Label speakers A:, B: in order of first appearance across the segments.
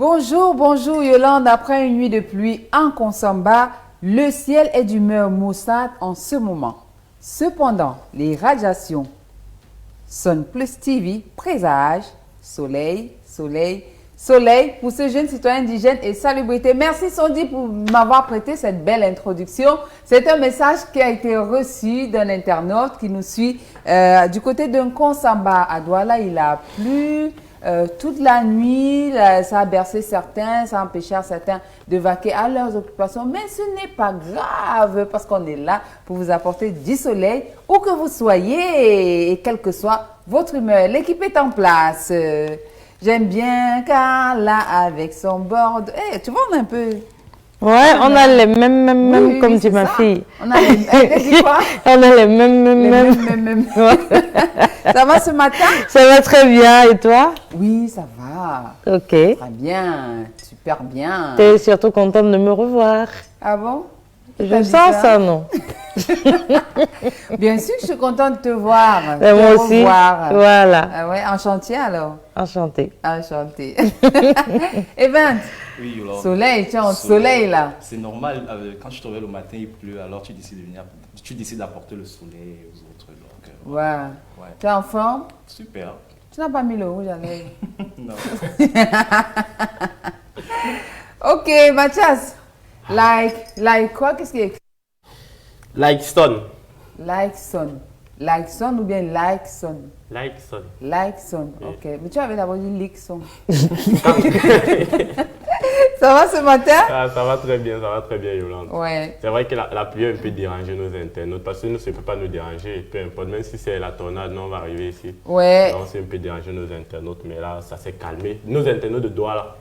A: Bonjour, bonjour Yolande. Après une nuit de pluie en Konsamba, le ciel est d'humeur maussade en ce moment. Cependant, les radiations Sun Plus TV présagent soleil, soleil, soleil pour ce jeune citoyen indigène et salubrité. Merci Sondi pour m'avoir prêté cette belle introduction. C'est un message qui a été reçu d'un internaute qui nous suit du côté d'un Konsamba à Douala. Il a plu. Toute la nuit, ça a bercé certains, ça a empêché certains de vaquer à leurs occupations. Mais ce n'est pas grave parce qu'on est là pour vous apporter du soleil où que vous soyez et quelle que soit votre humeur. L'équipe est en place. J'aime bien Carla avec son board. Hey, tu vois, on a un peu...
B: Ouais, on a les mêmes,
A: oui,
B: comme
A: oui,
B: dit ma fille.
A: On a les dis quoi?
B: On a les mêmes.
A: Ça va ce matin?
B: Ça va très bien, et toi?
A: Oui, ça va.
B: Ok.
A: Très bien, super bien.
B: Tu es surtout contente de me revoir.
A: Ah bon?
B: Je sens ça, non?
A: Bien sûr que je suis contente de te voir.
B: Et moi aussi.
A: Revoir.
B: Voilà.
A: Ah ouais, enchanté alors.
B: Enchantée.
A: Enchanté. Event.
C: Oui, Yolande.
A: Soleil, tu es en soleil là.
C: C'est normal, quand tu te réveilles le matin, il pleut, alors tu décides de venir, tu décides d'apporter le soleil aux autres. Donc,
A: Ouais.
C: ouais.
A: Tu es en forme?
C: Super.
A: Tu n'as pas mis le rouge à lèvres.
C: Non.
A: Ok, Mathias. Like quoi? Qu'est-ce qui est écrit?
D: Like son.
A: Like son. Like son ou bien like son?
D: Like son.
A: Like son, ok. Mais tu avais d'abord dit lick son.
D: Ça
A: Ça va ce matin?
D: ça va très bien, Yolande.
A: Ouais.
D: C'est vrai que la pluie a un peu dérangé nos internautes parce que nous, ça ne peut pas nous déranger, peu importe, même si c'est la tornade, nous on va arriver ici.
A: Ouais.
D: Donc c'est un peu dérangé nos internautes, mais là, ça s'est calmé. Nos internautes de Douala.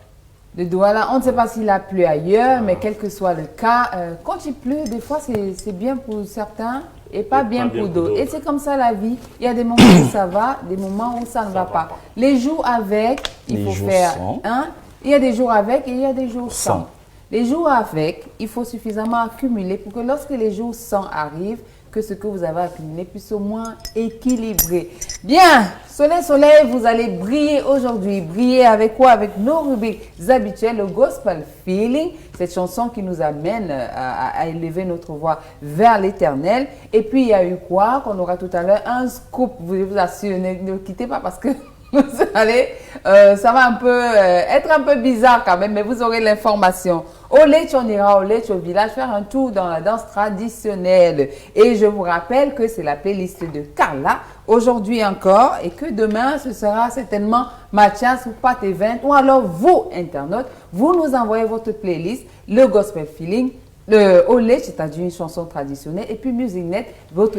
A: De Douala, on ne sait pas s'il a plu ailleurs, mais quel que soit le cas, quand il pleut, des fois c'est bien pour certains et pas bien pour d'autres. Et c'est comme ça la vie. Il y a des moments où ça va, des moments où ça ne va pas. Les jours avec, il faut faire un. Il y a des jours avec et il y a des jours sans. Les jours avec, il faut suffisamment accumuler pour que lorsque les jours sans arrivent, que ce que vous avez accumulé puisse au moins équilibrer. Bien, soleil, vous allez briller aujourd'hui. Briller avec quoi? Avec nos rubriques habituelles, le Gospel Feeling, cette chanson qui nous amène à élever notre voix vers l'éternel. Et puis, il y a eu quoi? Qu'on aura tout à l'heure un scoop. Vous vous assurez, ne quittez pas parce que vous allez, ça va un peu être un peu bizarre quand même, mais vous aurez l'information. Au Lech, on ira au Lech, au village, faire un tour dans la danse traditionnelle. Et je vous rappelle que c'est la playlist de Carla, aujourd'hui encore, et que demain, ce sera certainement Mathias ou Pat Event, ou alors vous, internautes, vous nous envoyez votre playlist, le Gospel Feeling, le Olé, c'est-à-dire une chanson traditionnelle, et puis Music Net,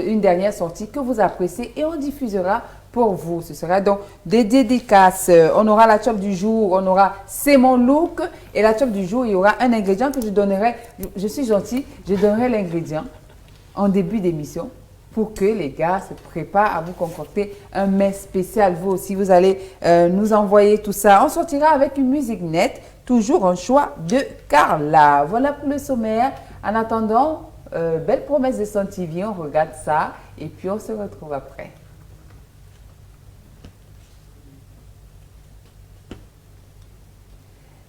A: une dernière sortie que vous appréciez, et on diffusera pour vous. Ce sera donc des dédicaces. On aura la chop du jour, on aura C'est mon look. Et la chop du jour, il y aura un ingrédient que je donnerai. Je suis gentille, je donnerai l'ingrédient en début d'émission pour que les gars se préparent à vous concocter un mets spécial. Vous aussi, vous allez nous envoyer tout ça. On sortira avec une musique nette, toujours un choix de Carla. Voilà pour le sommaire. En attendant, belle promesse de Sun TV, on regarde ça et puis on se retrouve après.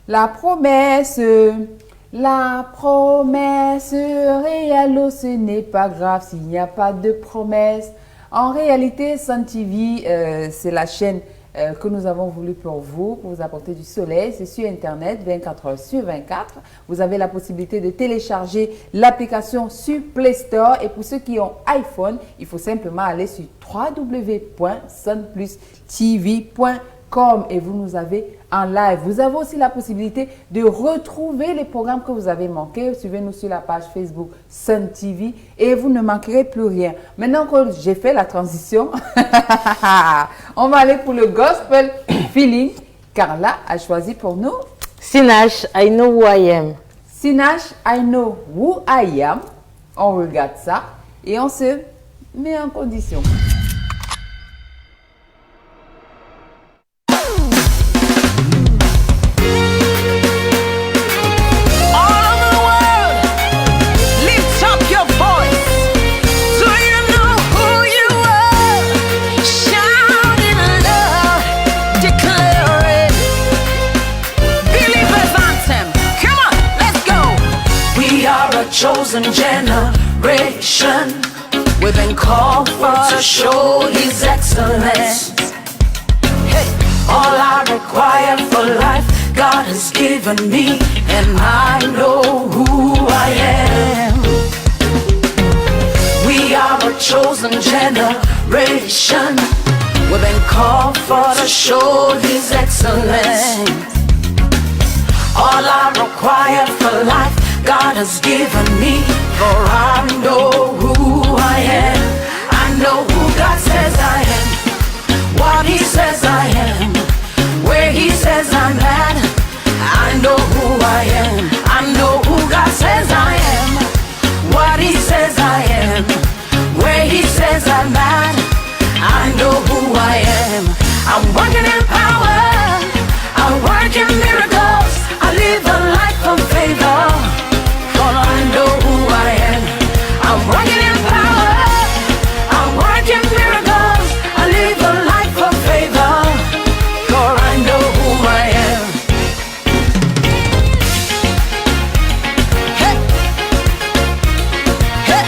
A: La promesse réelle, ce n'est pas grave s'il n'y a pas de promesse. En réalité, Sun TV, c'est la chaîne que nous avons voulu pour vous apporter du soleil. C'est sur Internet, 24 heures sur 24. Vous avez la possibilité de télécharger l'application sur Play Store. Et pour ceux qui ont iPhone, il faut simplement aller sur www.sunplustv.com et vous nous avez en live. Vous avez aussi la possibilité de retrouver les programmes que vous avez manqués. Suivez-nous sur la page Facebook Sun TV et vous ne manquerez plus rien. Maintenant que j'ai fait la transition, on va aller pour le Gospel Feeling. Carla a choisi pour nous
B: Sinach, I know who I am.
A: Sinach, I know who I am. On regarde ça et on se met en condition.
E: Believe chosen generation. We've been called for to show His excellence. Hey, all I require for life, God has given me, and I know who I am. We are a chosen generation. We've been called for to show His excellence. All I require for life, God has given me, for I know who I am. I know who God says I am, what He says I am, where He says I'm at. I know who I am. I know who God says I am, what He says I am, where He says I'm at. I know who I am. I'm working in power, I work in miracles, I live a life of favor, for I know who I am. I'm working in power, I work in miracles, I live a life of favor, for I know who I am. Hey. Hey.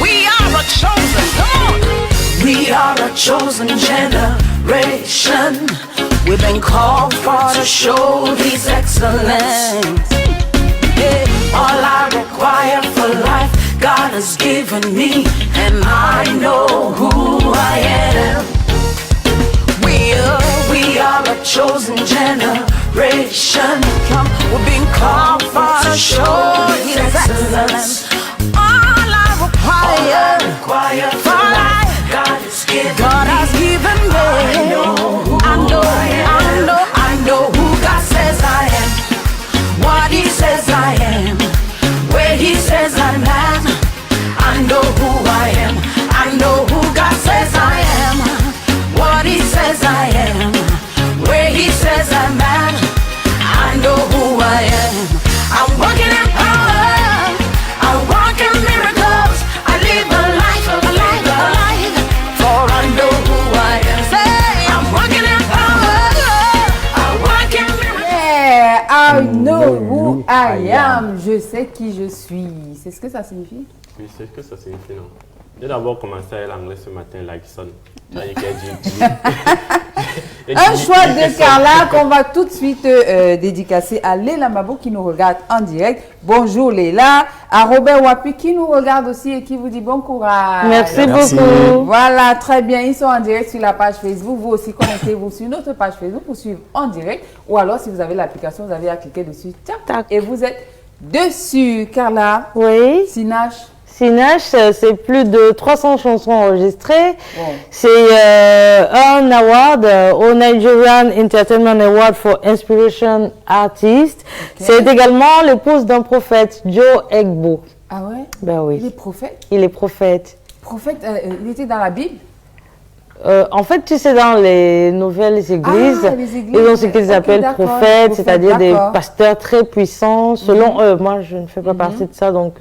E: We are a chosen, come on. We are a chosen generation. We've been called for to show His excellence. Yeah. All I require for life, God has given me, and I know who I am. We are a chosen generation. Come, we've been called for to show His excellence. All I require for life, God has given me. I know who God says I am, what He says I am, where He says I'm at. I know who I am. I know who God says I am, what He says I am, where He says I'm at. I know who I am. I'm working in power, I walk in miracles, I live a life, for I know who I am. Say, I'm working in power, I walk in miracles.
A: Yeah, I know who I am. Je sais qui je suis. C'est ce que ça signifie?
D: Oui, c'est ce que ça signifie, non? J'ai d'abord commencé à l'anglais ce matin, like son.
A: Un choix de Carla qu'on va tout de suite dédicacer à Léla Mabo qui nous regarde en direct. Bonjour Léla. À Robert Wapi qui nous regarde aussi et qui vous dit bon courage.
B: Merci beaucoup.
A: Voilà, très bien. Ils sont en direct sur la page Facebook. Vous aussi, connectez-vous sur notre page Facebook pour suivre en direct. Ou alors, si vous avez l'application, vous avez à cliquer dessus. Tac, tac. Et vous êtes dessus. Carla.
B: Oui.
A: Sinash.
B: Sinash, c'est plus de 300 chansons enregistrées.
A: Wow.
B: C'est un award au Nigerian Entertainment Award for Inspiration Artist.
A: Okay.
B: C'est également l'épouse d'un prophète, Joe Egbo.
A: Ah ouais?
B: Ben oui.
A: Il est prophète?
B: Il est prophète.
A: Prophète, il était dans la Bible?
B: En fait, tu sais, dans les nouvelles églises,
A: les églises,
B: ils ont ce qu'ils appellent prophètes, c'est-à-dire des pasteurs très puissants. Selon eux, moi, je ne fais pas partie de ça, donc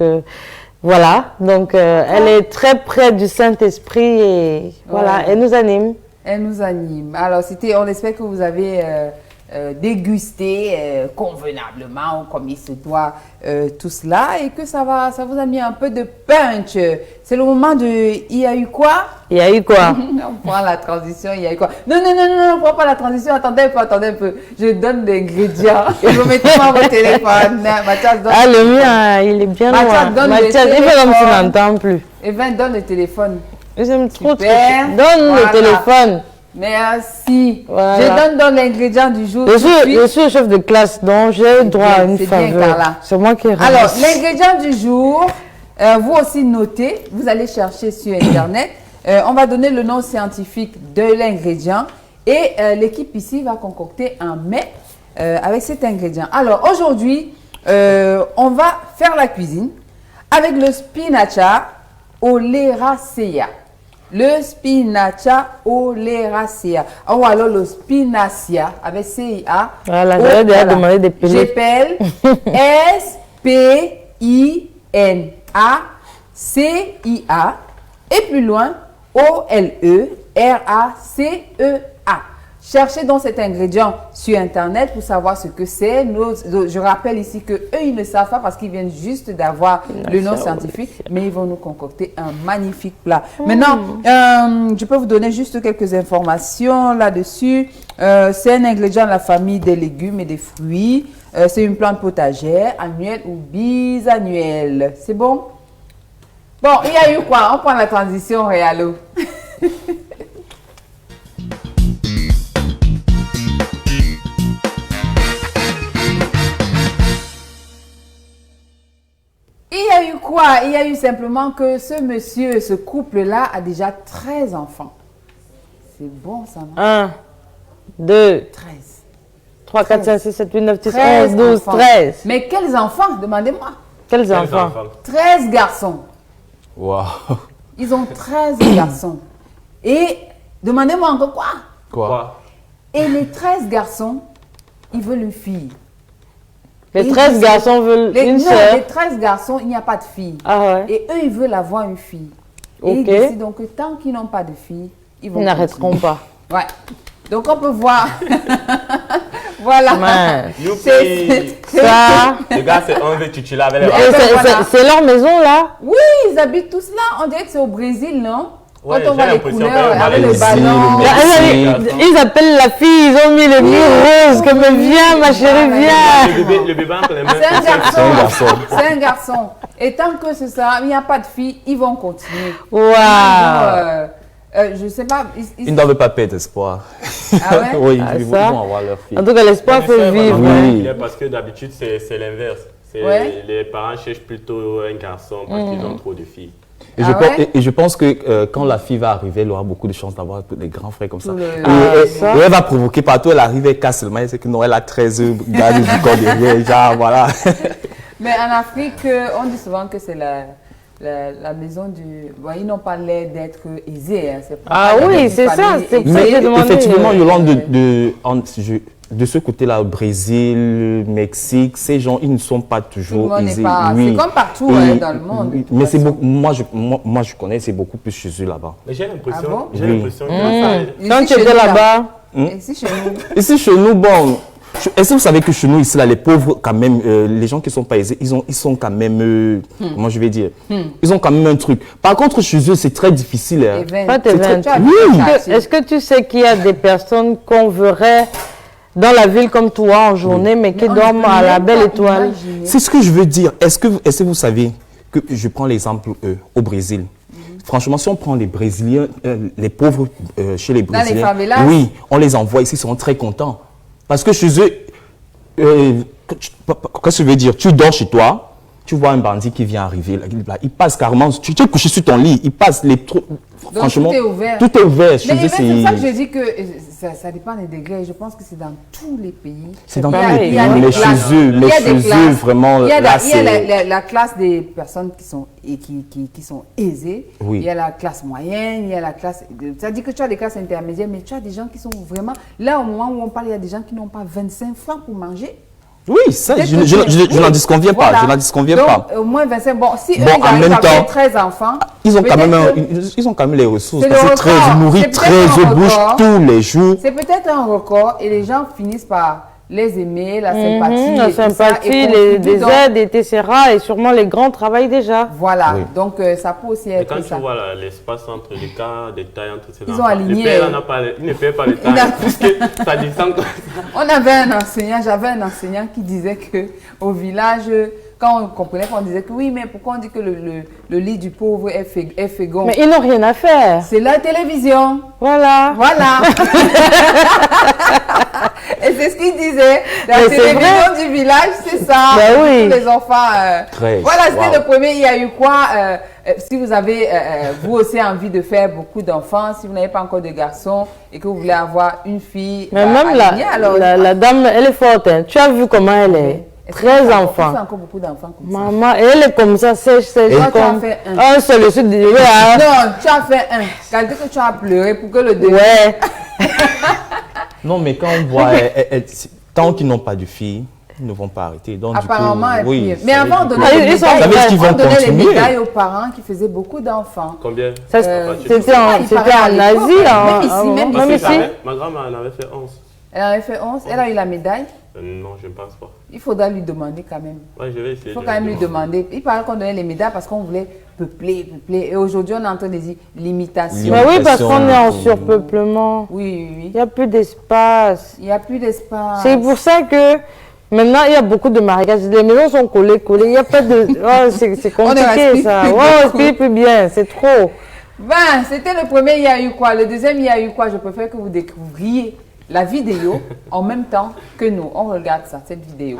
B: voilà. Donc, elle est très près du Saint-Esprit et voilà, elle nous anime.
A: Elle nous anime. Alors, on espère que vous avez dégusté convenablement, comme il se doit, tout cela, et que ça vous a mis un peu de punch. C'est le moment de il y a eu quoi?
B: Il y a eu quoi?
A: On prend la transition, il y a eu quoi? Non, on prend pas la transition, attendez un peu. Je donne l'ingrédient. Et vous mettez pas votre téléphone. Mathias donne
B: le mien, il est bien loin. Mathias, il fait comme si on n'entend plus.
A: Evan, donne le téléphone.
B: J'aime trop.
A: Super.
B: Donne le téléphone.
A: Merci.
B: Voilà.
A: Je donne l'ingrédient du jour.
B: Je suis chef de classe, donc j'ai droit à une faveur. C'est moi qui ai réussi.
A: Alors, l'ingrédient du jour, vous aussi notez, vous allez chercher sur Internet. On va donner le nom scientifique de l'ingrédient et l'équipe ici va concocter un mets avec cet ingrédient. Alors, aujourd'hui, on va faire la cuisine avec le spinacha oleracea. Le spinacha oleracea. Ou alors le spinacia avec CIA.
B: Voilà, j'avais déjà demandé des pelés.
A: J'appelle S-P-I-N-A-C-I-A. Et plus loin, O-L-E-R-A-C-E-A. Cherchez donc cet ingrédient sur Internet pour savoir ce que c'est. Je rappelle ici qu'eux, ils ne savent pas parce qu'ils viennent juste d'avoir le nom scientifique, mais ils vont nous concocter un magnifique plat. Maintenant, je peux vous donner juste quelques informations là-dessus. C'est un ingrédient de la famille des légumes et des fruits. C'est une plante potagère, annuelle ou bisannuelle. C'est bon? Bon, il y a eu quoi? On prend la transition, Réalo. Il y a eu quoi? Il y a eu simplement que ce monsieur, ce couple-là a déjà 13 enfants. C'est bon ça, non?
B: 1, 2,
A: 13.
B: 3, 4, 5, 6, 7, 8, 9, 10,
A: 13
B: 11, 12,
A: enfants.
B: 13.
A: Mais quels enfants? Demandez-moi.
B: Quels enfants?
A: 13 garçons.
C: Waouh.
A: Ils ont 13 garçons. Et demandez-moi encore quoi?
C: Quoi?
A: Et les 13 garçons, ils veulent une fille.
B: Les 13 garçons veulent une
A: non,
B: sœur.
A: les 13 garçons, il n'y a pas de fille.
B: Ah ouais.
A: Et eux, ils veulent avoir une fille. Et ils
B: Ok.
A: décident donc que tant qu'ils n'ont pas de fille, ils vont
B: Ils n'arrêteront
A: continuer.
B: pas.
A: Ouais. Donc on peut voir. Voilà.
B: Man.
D: Youpi!
B: Ça.
D: Le gars, c'est un veut titulaire avec les
B: Et
A: ben voilà.
B: c'est leur maison là?
A: Oui, ils habitent tous là. On dirait que c'est au Brésil, non?
D: Ouais,
A: Quand on
D: j'ai
A: voit les
D: l'impression
A: couleurs
D: quand même,
A: avec le
C: Brésil,
A: ballon.
C: le Mexique.
B: Ils appellent la fille, ils ont mis le mur rose, comme viens ma chérie, viens.
D: Le bébé entre les mains.
A: C'est un garçon.
C: un garçon.
A: C'est un garçon. Et tant que c'est ça, il n'y a pas de fille, ils vont continuer.
B: Waouh.
A: Je sais pas.
C: Ils ne doivent pas perdre espoir.
A: Ah ouais?
C: Oui,
B: Ah,
C: ils
B: ça.
C: vont avoir leur fille.
B: En tout cas, l'espoir fait vivre.
C: Oui.
D: Parce que d'habitude, c'est l'inverse.
A: Ouais.
D: Les parents cherchent plutôt un garçon parce qu'ils ont trop de filles.
C: Et,
A: Ah
C: je pense,
A: ouais?
C: et je pense que quand la fille va arriver, elle aura beaucoup de chances d'avoir des grands frères comme ça.
A: Tout le-
C: Et elle va provoquer partout. Elle arrive, elle casse seulement. Elle sait que non, elle a 13 gars du corps derrière. Genre, voilà.
A: Mais en Afrique, on dit souvent que c'est la maison du... Bon, ils n'ont pas l'air d'être aisés. Hein. C'est pas
B: Ah
A: pas
B: oui,
A: une
B: c'est ça,
A: famille
B: c'est
A: aisée.
B: ça que
C: Mais
B: j'ai demandé.
C: effectivement, Yolande, de ce côté-là, au Brésil, Mexique, ces gens, ils ne sont pas
A: Tout le
C: toujours
A: monde n'est
C: aisés.
A: pas...
C: Oui.
A: C'est comme partout
C: Et-
A: hein, dans le monde. de toute
C: Mais c'est
A: façon.
C: beaucoup, moi, je connais, c'est beaucoup plus chez eux là-bas.
D: Mais j'ai l'impression
A: Ah bon?
D: j'ai
C: Oui.
D: l'impression que ça...
A: Ici,
B: Quand tu
A: chez
B: étais
A: nous,
B: là-bas,
A: Ici chez nous.
C: Ici, chez nous, bon, est-ce que vous savez que chez nous, ici, là, les pauvres, quand même, les gens qui sont pas aisés, ils sont quand même, comment je vais dire, ils ont quand même un truc. Par contre, chez eux, c'est très difficile. Hein.
B: pas tes
C: C'est très-
B: 20.
A: Tu as
C: Oui.
A: vu ça, c'est-
B: Est-ce que tu sais qu'il y a des personnes qu'on verrait dans la ville comme toi en journée, mais qui
A: Mais on
B: dorment
A: ne peut
B: à la
A: même
B: belle
A: pas
B: étoile?
A: imaginer.
C: C'est ce que je veux dire. Est-ce que vous savez que je prends l'exemple au Brésil. Franchement, si on prend les Brésiliens, les pauvres chez les
A: Dans les
C: Brésiliens,
A: favelas?
C: oui, on les envoie ici, ils seront très contents. Parce que chez eux, qu'est-ce que je veux dire? Tu dors chez toi, tu vois un bandit qui vient arriver, là, il passe carrément, tu es couché sur ton lit, il passe les trous. Franchement,
A: tout est ouvert.
C: Tout est ouvert. Chez
A: Mais
C: eux,
A: c'est ça que je dis que ça dépend des degrés. Je pense que c'est dans tous les pays.
C: C'est dans
A: Il y a-
C: tous les
A: il y a
C: pays,
A: des
C: mais
A: classes.
C: chez eux,
A: Il y a des classes.
C: vraiment,
A: Il y a,
C: là,
A: il y a
C: c'est...
A: la classe des personnes qui sont aisées.
C: Oui.
A: Il y a la classe moyenne, il y a la classe... C'est-à-dire que tu as des classes intermédiaires, mais tu as des gens qui sont vraiment... Là, au moment où on parle, il y a des gens qui n'ont pas 25 francs pour manger.
C: Oui, ça,
A: Peut-être
C: je
A: que
C: n'en disconviens pas,
A: Voilà.
C: je n'en disconviens
A: Donc,
C: pas.
A: au moins 25... Bon, si
C: Bon,
A: eux, ils
C: en
A: arrivent
C: même
A: à faire
C: temps,
A: 13 enfants...
C: Ils ont quand même,
A: peut-être
C: ils ont quand même les ressources.
A: C'est
C: Parce
A: le
C: que 13
A: record.
C: nourrit
A: C'est peut-être
C: 13
A: un
C: bouches
A: record.
C: tous les jours.
A: C'est peut-être un record et les gens finissent par les aimer, la sympathie.
B: La
A: et tout ça,
B: sympathie,
A: et
B: des
A: contribuent donc-
B: aides, etc. Et sûrement les grands travaillent déjà.
A: Voilà,
C: Oui.
A: donc ça peut aussi
D: Et
A: être
D: quand
A: ça.
D: tu vois l'espace entre les cas, des tailles entre ces
A: Ils
D: enfants,
A: ont aligné,
D: le père il ne paye pas les tailles
A: n'a-
D: parce que ça descend comme ça.
A: On avait un enseignant, j'avais un enseignant qui disait que au village, quand on comprenait qu'on disait que oui, mais pourquoi on dit que le lit du pauvre est fécond?
B: Mais ils n'ont rien à faire.
A: C'est la télévision.
B: Voilà.
A: Voilà. Et c'est ce qu'il disait. La
B: Mais c'est
A: télévision du village, c'est ça.
B: Ben oui.
A: Tous les enfants.
C: 13.
A: Voilà, c'était
C: Wow.
A: le premier. Il y a eu quoi si vous avez, vous aussi, envie de faire beaucoup d'enfants, si vous n'avez pas encore de garçons et que vous voulez avoir une fille.
B: Mais même
A: alignée, alors,
B: la dame, elle est forte. Hein. Tu as vu comment elle est?
A: est-ce que
B: 13
A: tu fais
B: enfants.
A: encore beaucoup d'enfants comme ça?
B: Maman, et elle est comme ça, sèche,
A: Toi, tu as
B: comme
A: fait un.
B: un seul sud de hein.
A: Non, tu as fait un. Quelqu'un que tu as pleuré pour que le deuxième.
C: Ouais. Non, mais quand on voit, tant qu'ils n'ont pas de filles, Ils ne vont pas arrêter. Donc,
A: Apparemment,
C: du coup,
A: et puis,
C: oui,
A: mais
C: ça
A: avant, on
C: veut dire
A: donnait,
B: Ils sont-
C: Ça veut dire qu'ils
A: on
C: vont
A: donnait les
C: continuer.
A: médailles aux parents qui faisaient beaucoup d'enfants.
D: Combien?
B: Ça, c'était en,
A: il
B: c'était
A: paraît à
B: en
A: l'époque,
B: Asie.
A: même
B: hein,
A: ici,
B: avant.
A: même
B: Même
A: ici.
B: ici.
D: Ma grand-mère en avait fait 11.
A: Elle en avait fait 11. Elle a eu la médaille.
D: Non, je ne pense pas.
A: Il faudra lui demander quand même.
D: Ouais, je vais essayer.
A: Il faut quand même lui demander. Il paraît qu'on donnait les médailles parce qu'on voulait peupler. Et aujourd'hui, on est en train de dire l'imitation.
B: Mais oui, parce qu'on est en
C: Limitation.
B: surpeuplement.
A: Oui, oui,
B: Il
A: oui.
B: n'y a plus d'espace.
A: Il n'y a plus d'espace.
B: C'est pour ça que maintenant, il y a beaucoup de marécages. Les maisons sont collées. Il n'y a pas de... Oh, c'est compliqué,
A: respire
B: ça.
A: plus
B: Oh, on
A: beaucoup.
B: respire plus bien. C'est trop.
A: Ben, c'était le premier, il y a eu quoi? Le deuxième, il y a eu quoi? Je préfère que vous découvriez la vidéo en même temps que nous. On regarde ça, cette vidéo.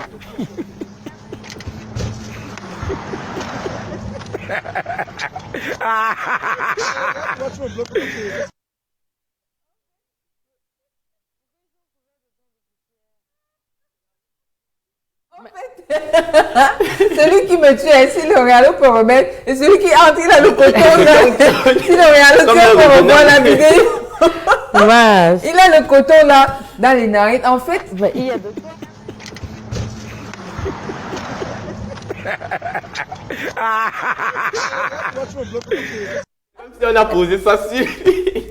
A: Celui qui me tue, si le Réalo peut remettre, et celui qui entre, il a le coton. là. Si le Réalo
D: Comme
A: peut
D: le
A: revoir la
D: Réalo.
A: vidéo,
B: Mince.
A: il a le coton là, dans les narines. En fait,
B: Ben, il y a de quoi.
D: Comme si on a posé ça sur lui.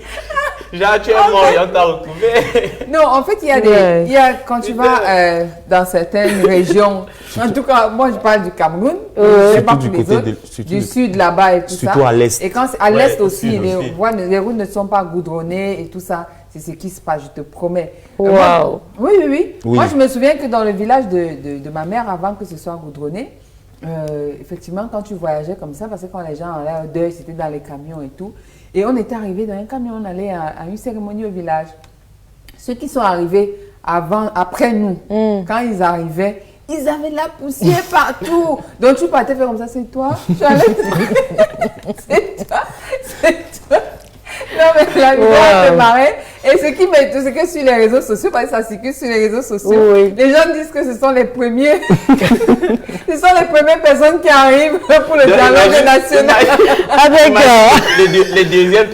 D: Genre, tu es mort et on t'a retrouvé.
A: non, en fait, il y a
B: Ouais.
A: il y a, quand tu vas dans certaines régions, en tout cas, moi je parle du Cameroun, je sais pas
C: Surtout
A: pour
C: du
A: les
C: côté
A: autres,
C: surtout
A: du sud là-bas et tout ça.
C: surtout à l'est.
A: Et quand à
D: Ouais,
A: l'est
D: au
A: aussi,
D: sud
A: les
D: aussi.
A: les routes ne sont pas goudronnées et tout ça. C'est ce qui se passe, je te promets.
B: Waouh.
A: Moi, oui, oui, oui,
C: Oui.
A: Moi, je me souviens que dans le village de ma mère, avant que ce soit goudronné, effectivement, quand tu voyageais comme ça, parce que quand les gens allaient au deuil, c'était dans les camions et tout. Et on était arrivé dans un camion, on allait à une cérémonie au village. Ceux qui sont arrivés après nous, quand ils arrivaient, ils avaient de la poussière partout. Donc tu partais faire comme ça, c'est toi. Tu allais... c'est toi, c'est toi. Non mais la vidéo
B: Wow.
A: te marrait. Et ce qui m'est c'est que sur les réseaux sociaux, parce que ça circule sur les réseaux sociaux,
B: Oui.
A: les gens disent que ce sont les premiers, ce sont les premières personnes qui arrivent pour le dialogue national.
B: Avec
D: Les deuxièmes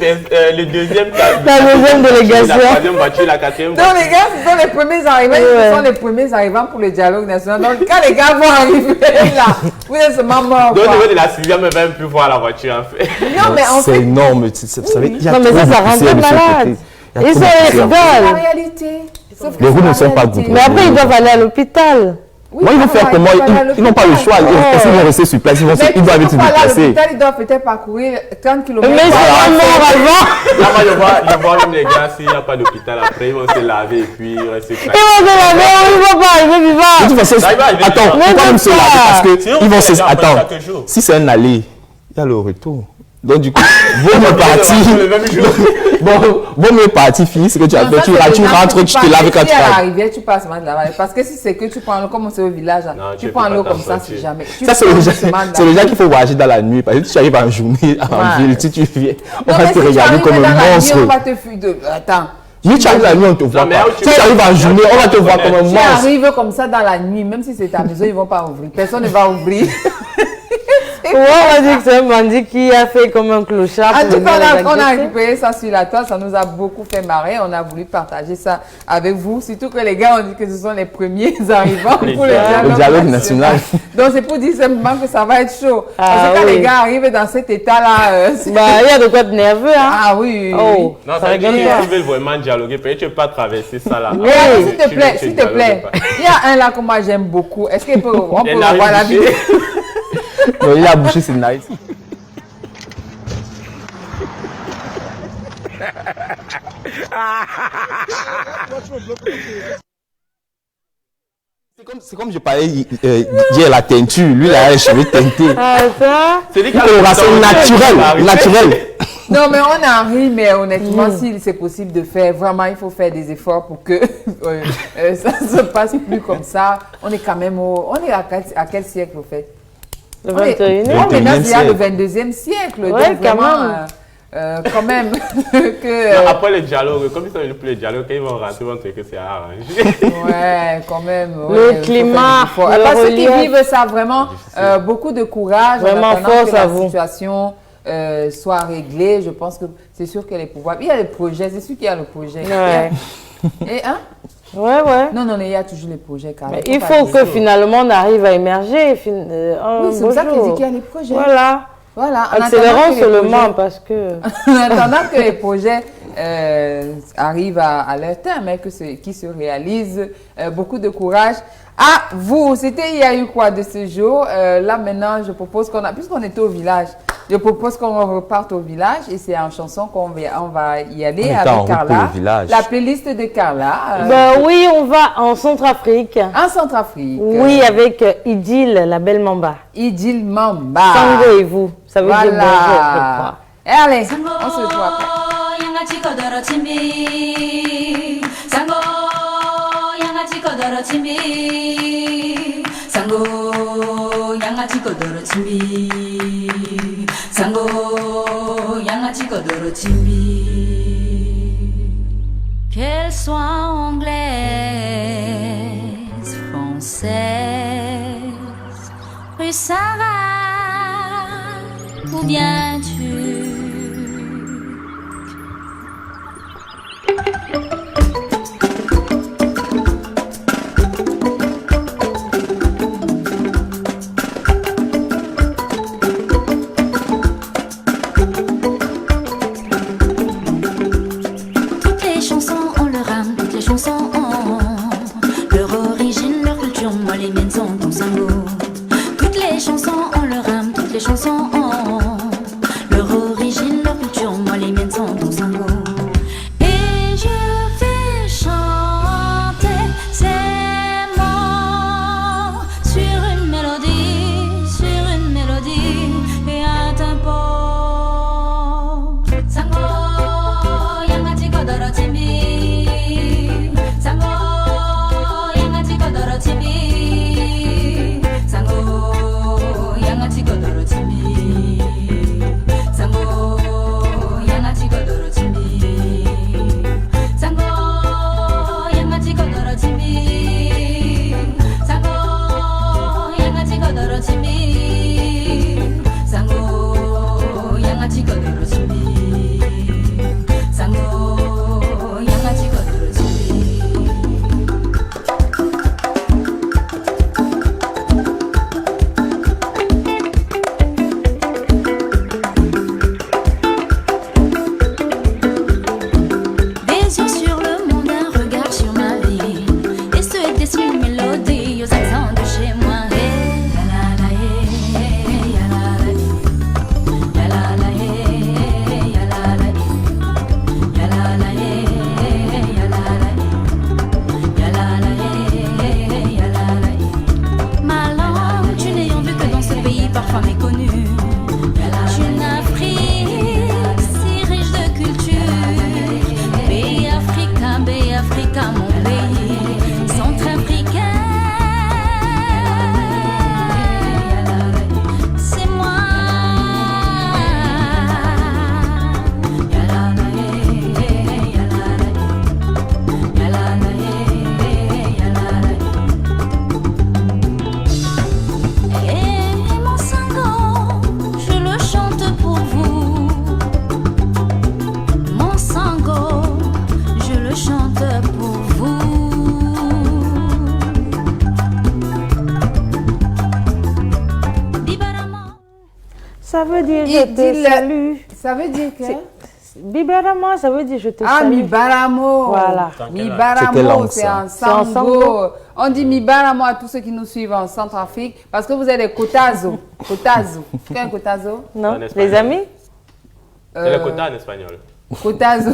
B: la deuxième délégation.
D: La troisième voiture, la quatrième
A: Donc
D: voiture.
A: les gars, ce sont les premiers arrivants,
B: Ouais.
A: ce sont les premiers arrivants pour le dialogue national. Donc quand les gars vont arriver là, vous êtes seulement morts.
D: Donc, au
A: quoi.
D: niveau de la sixième, elle va même plus voir la voiture en fait.
A: Non mais en
C: c'est
A: fait,
C: énorme. Vous savez, il y a
B: Non, mais
C: trop
B: ça,
C: de
B: ça rend
C: poussière de ce
B: malade.
C: côté. Il y a
B: Ils
C: trop de
B: sont
C: poussière.
A: c'est la
B: rigoles.
A: réalité. Sauf que
C: Les
A: c'est
C: roues ne
A: la
C: sont pas
A: réalité.
C: goûtées.
B: Mais après, ils doivent aller à l'hôpital.
A: Oui,
C: Moi, ils vont
A: voilà,
C: faire comment
A: doivent aller à
C: Ils n'ont pas le choix.
A: l'hôpital.
C: Est-ce qu'ils vont rester sur place?
A: Mais
C: Ils doivent être
A: s'ils vont pas aller à
C: déplacés.
A: l'hôpital, ils doivent peut-être parcourir 30 km.
B: Mais ils sont morts avant.
D: Là, moi, je vois même les gars, s'il n'y a pas d'hôpital après, ils vont se laver et puis ils vont rester
B: Ils vont se laver, ils vont pas arriver
C: De
B: vivants.
C: toute façon,
D: Ça y va, il va
C: attends,
D: vivre.
C: ils vont même se
B: Mais
C: laver parce que
D: Sinon,
C: ils vont
D: on
C: se...
D: fait après
C: Attends,
D: chaque jour.
C: si c'est un aller, il y a le retour. Donc du coup, vaut mieux partir.
D: Le même jour.
C: Vaut mieux partir, finis ce que tu as
A: Non,
C: fait.
A: ça,
C: Tu
A: c'est des gens
C: rentres,
A: que
C: tu te laves quand tu
A: Si à la
C: rentres.
A: rivière, tu passes mal de la vallée. Parce que si c'est que tu prends l'eau, comme c'est au village,
D: Non,
A: tu
D: tu
A: prends
D: peux
A: l'eau
D: pas
A: comme ça,
D: t'en
A: si
D: sortir.
A: jamais. Tu
C: Ça, c'est
A: prends
C: le gens
A: chemin de la
C: c'est le
A: ville.
C: gens qu'il faut voyager dans la nuit. Parce que si tu arrives en journée en
B: Ouais.
C: ville, si tu viens, on
A: Non,
C: va
A: mais
C: te
A: si tu
C: regarder
A: arrives
C: comme
A: dans
C: un
A: la nuit,
C: monstre.
A: on va te fuir. Attends.
C: Si tu arrives la nuit, on ne te voit
D: mais
C: pas.
D: où tu
C: Si tu
D: vas-
C: arrives en journée, on va te voir comme un
A: Tu
C: monstre.
A: arrives comme ça dans la nuit, même si c'est ta maison, ils ne vont pas ouvrir. Personne ne va ouvrir.
B: Ouais, on va dire que c'est un bandit qui a fait comme un clochard.
A: En
B: pour
A: tout cas,
B: venir les
A: on a
B: agresser.
A: récupéré ça sur la toile, ça nous a beaucoup fait marrer. On a voulu partager ça avec vous. Surtout que les gars ont dit que ce sont les premiers arrivants pour le
C: dialogue national.
A: Donc c'est pour dire simplement que ça va être chaud. Parce
B: Ah
A: que quand
B: oui.
A: les gars arrivent dans cet état-là,
B: Bah, il y a de quoi être nerveux, hein.
A: ah oui, oui, oui.
B: Oh,
D: Non,
B: ça
D: ça veut dire
B: rigole
D: que
B: pas.
D: tu veux vraiment dialoguer. Peut-être que tu ne peux pas traverser ça là.
A: Et alors, s'il te
D: Tu
A: plaît,
D: veux- tu
A: s'il te
D: dialogues
A: plaît,
D: pas.
A: il y a un là que moi j'aime beaucoup. Est-ce qu'on peut
D: Il y a
A: revoir
D: une
A: la
D: arrivée.
A: vidéo?
C: Non, il a bouché ses nice. C'est comme je parlais hier, la teinture. Lui, il a les cheveux teintés.
B: Ah, ça.
D: C'est lui qui a
C: Coloration naturelle. Naturelle.
A: Non, mais on en rit, mais honnêtement, si c'est possible de faire, vraiment, il faut faire des efforts pour que ça ne se passe plus comme ça. On est quand même on est à quel siècle, au fait?
B: Le
A: On est
B: 21e.
A: on est dans
C: 21e
A: il y a le 22e siècle.
B: Ouais,
A: donc
B: quand
A: vraiment,
B: même.
A: quand même, que...
D: Non, après le dialogue, comme ils sont venus pour le dialogue, quand ils vont rentrer, ils vont trouver que c'est arrangé.
A: Ouais, quand même.
B: Le
A: ouais, il faut
B: climat,
A: faire des efforts.
B: le
A: Parce que ceux qui
B: relief.
A: vivent ça, vraiment, beaucoup de courage.
B: Vraiment,
A: en attendant
B: force
A: que
B: à
A: la
B: vous.
A: situation soit réglée. Je pense que c'est sûr que les pouvoirs... Il y a le projet, c'est sûr qu'il y a le projet.
B: Ouais.
A: Et hein?
B: Ouais, ouais.
A: Non, il y a toujours les projets.
B: Mais il faut que finalement on arrive à émerger.
A: Oui, c'est pour ça qu'il dit qu'il y a les projets.
B: Voilà. Accélérons seulement parce que...
A: En attendant que les projets arrivent à leur terme, mais qui se réalisent, beaucoup de courage. À vous, c'était il y a eu quoi de ce jour? Là maintenant, je propose puisqu'on était au village, je propose qu'on reparte au village et c'est en chanson qu'on va y aller avec Carla. La playlist de Carla.
B: Oui, on va en Centrafrique.
A: En Centrafrique.
B: Oui, avec Idil, la belle Mamba.
A: Idil Mamba.
B: Sango et vous. Ça veut dire bonjour, je crois.
A: Et allez, on se retrouve après.
E: Qu'elle soit anglaise, française, russe, arabe ou bien turque. Les chansons ont leur origine, leur culture, moi les miennes sont dans sango. Et je vais chanter ces mots sur une mélodie et un tempo. Sango, yangati kodoro timbi. Sango, yangati kodoro timbi. Sango, yangati kodoro timbi. Sango, yangati kodoro timbi. Sango, yangati kodoro timbi. Sango, yangati kodoro timbi. Sango, yangati kodoro timbi. Sango, yangati kodoro timbi. Des yeux sur le monde, un regard sur ma vie. Et se dessine une mélodie aux accents de chez moi. Hey, ya la la, hey, ya la la, ya la la, hey, ya la la, ya la la, hey, ya la la, ya la la, hey, ya la la. Ma langue, tu n'ayant vu que dans ce pays parfois méconnu. Une Afrique si riche de culture. Bay Africa, mon pays, centrafricain. C'est moi. Et mon sango, je le chante pour vous. Mon sango, je le chante pour vous. Bibarama.
B: Ça veut dire je
A: Il
B: te
A: dit
B: salue.
A: Ça veut dire que...
B: Bibarama, ça veut dire je te
A: Ah,
B: salue.
A: Mibaramo.
B: Voilà.
C: C'était
A: Mibaramo,
C: langue,
A: c'est
C: ça.
A: en
B: C'est en
A: sango.
B: sango.
A: On dit Mibaramo à tous ceux qui nous suivent en Centrafrique parce que vous êtes des Kotazo. Kotazo. Qu'est-ce qu'un Kotazo?
B: Non,
D: En espagnol.
B: les amis?
D: C'est le quota en espagnol.
A: Kotazo.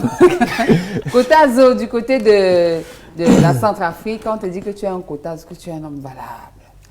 A: Kotazo, du côté de la Centrafrique, on te dit que tu es un Kotazo, que tu es un homme valable.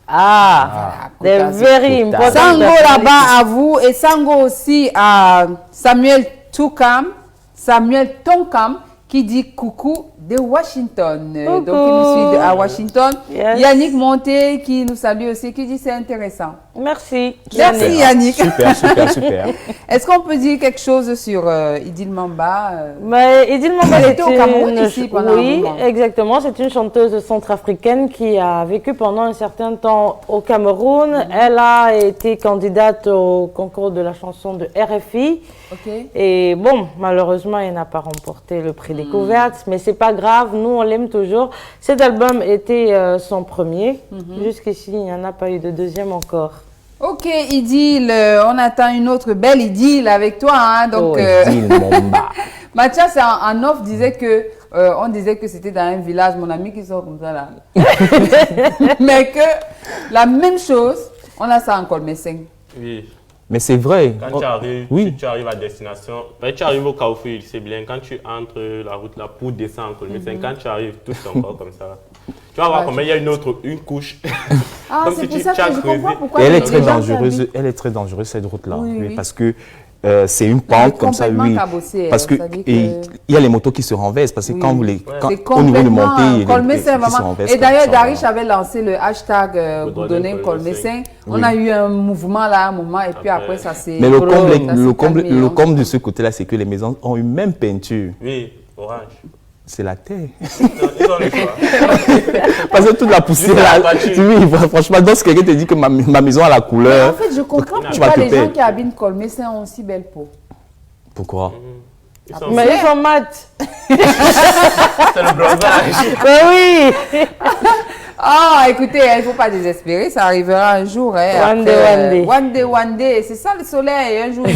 B: Ah,
A: Voilà,
B: they're
A: Kotazo.
B: very important.
A: Sango là-bas à vous et Sango aussi à Samuel Toukam, Samuel Tonkam qui dit coucou de Washington. Donc il nous suit à Washington.
B: Yes.
A: Yannick Monté qui nous salue aussi, qui dit c'est intéressant.
B: Merci.
A: Merci Yannick.
C: Super, super, super.
A: Est-ce qu'on peut dire quelque chose sur Idil Mamba
B: Mais Idil Mamba
A: Elle
B: est
A: était au Cameroun ici pendant un
B: oui,
A: moment.
B: exactement. C'est une chanteuse centrafricaine qui a vécu pendant un certain temps au Cameroun. Elle a été candidate au concours de la chanson de RFI.
A: Ok.
B: Et bon, malheureusement, elle n'a pas remporté le prix découverte, mais c'est pas grave, nous on l'aime toujours. Cet album était son premier. Jusqu'ici, il n'y en a pas eu de deuxième encore.
A: Ok, Idylle, on attend une autre belle idylle avec toi. Hein, donc,
C: Idylle, mon bas.
A: Mathias en off disait que on disait que c'était dans un village, mon ami qui sort comme ça là. Mais que la même chose, on a ça en Colmessin.
D: Oui.
C: Mais c'est vrai.
D: Quand tu arrives,
C: oui.
D: tu arrives à destination, tu arrives au Carrefour, c'est bien. Quand tu entres la route là pour descendre en Colmessin, quand tu arrives tout encore comme ça, tu vas voir comment il y a une couche.
A: Ah, c'est pour ça que je comprends pourquoi.
C: Et elle est très dangereuse. Elle est très dangereuse cette route là,
A: oui.
C: parce que c'est une pente comme ça, oui.
A: Cabossé,
C: parce que il y a les motos qui se renversent parce que quand vous les
A: au niveau de montée,
C: Colmessin
A: vraiment. Et d'ailleurs, Darish avait lancé le hashtag pour donner Colmessin. On a eu un mouvement là, un moment, et puis après ça s'est.
C: Mais le comble de ce côté-là, c'est que les maisons ont une même peinture.
D: Oui, orange.
C: C'est la terre.
D: Ils ont le choix.
C: Parce que toute la poussière là, oui, franchement, donc quelqu'un te dit que ma maison a la couleur.
A: En fait, je comprends pourquoi les gens qui habitent Colmessin ont aussi belle peau.
C: Pourquoi?
B: Mais ils sont mat.
D: C'est le bronzage.
B: Oui.
A: Ah, écoutez, il ne faut pas désespérer, ça arrivera un jour. Hein, one day. C'est ça le soleil, un jour.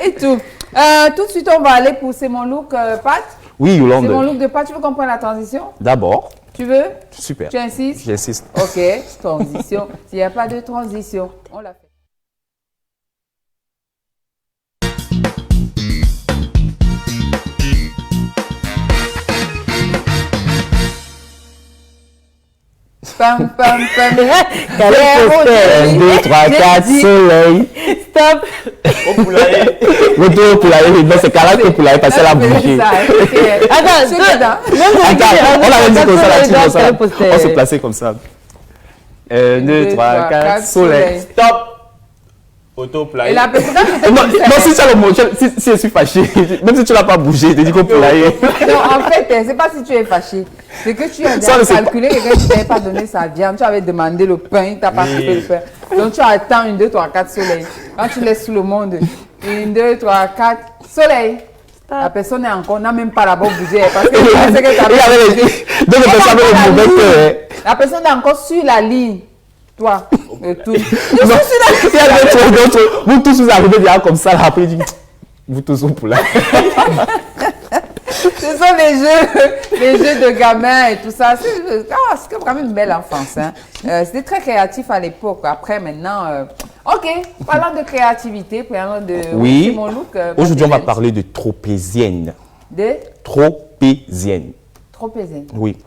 A: Et tout. Tout de suite, on va aller pour C'est mon look, Pat.
C: Oui, Yolande.
A: C'est mon look de Pat. Tu veux qu'on prenne la transition?
C: D'abord.
A: Tu veux?
C: Super.
A: Tu insistes?
C: J'insiste.
A: Ok, transition. S'il n'y a pas de transition, on la fait. Pam, pam, pam.
B: 1, 2, 3, 4, soleil. Stop.
D: Au poulailler.
C: Retour au poulailler. Non, c'est Carla au poulailler parce qu'elle a bougé.
B: Attends,
C: on avait dit comme ça, on se plaçait comme ça. 1, 2, 3, 4, soleil.
D: Stop. Auto poulailler.
A: Et la personne
C: non, si tu as le mot, si je suis fâché, même si tu n'as pas bougé, je te dis qu'au poulailler.
A: Non, en fait, c'est pas si tu es fâché. C'est que tu as calculé quelqu'un qui ne t'avait pas donné sa viande. Tu avais demandé le pain, il t'a pas coupé le pain. Donc tu attends 1, 2, 3, 4 soleil. Quand tu laisses tout le monde, 1, 2, 3, 4 soleil. La personne est encore, n'a même pas d'abord bougé. Parce que tu pensais que tu avais bougé.
C: Donc la personne avait le mauvais cœur.
A: La personne est encore sur la ligne. Toi, tout.
C: Il y a d'autres. Vous tous vous arrivez déjà comme ça, là, après, il dit, vous tous au poulailler.
A: Ce sont les jeux de gamins et tout ça. C'est quand même une belle enfance. Hein. C'était très créatif à l'époque. Après, maintenant... Ok, parlant de créativité, parlant de...
C: Oui,
A: mon look.
C: Aujourd'hui, on va parler de tropéziennes.
A: De
C: Tropéziennes.
A: Tropéziennes.
C: Oui,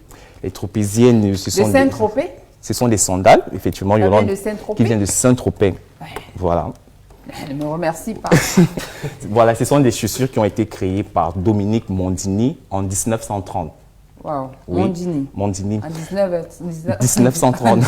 C: les tropéziennes, ce sont...
A: De Saint-Tropez.
C: Ce sont des sandales, effectivement, Yolande, qui viennent de Saint-Tropez.
A: Ouais.
C: Voilà.
A: Ne me remercie pas.
C: Voilà, ce sont des chaussures qui ont été créées par Dominique Mondini en 1930.
A: Waouh,
C: Oui,
A: Mondini.
C: Mondini.
A: En
C: 1930.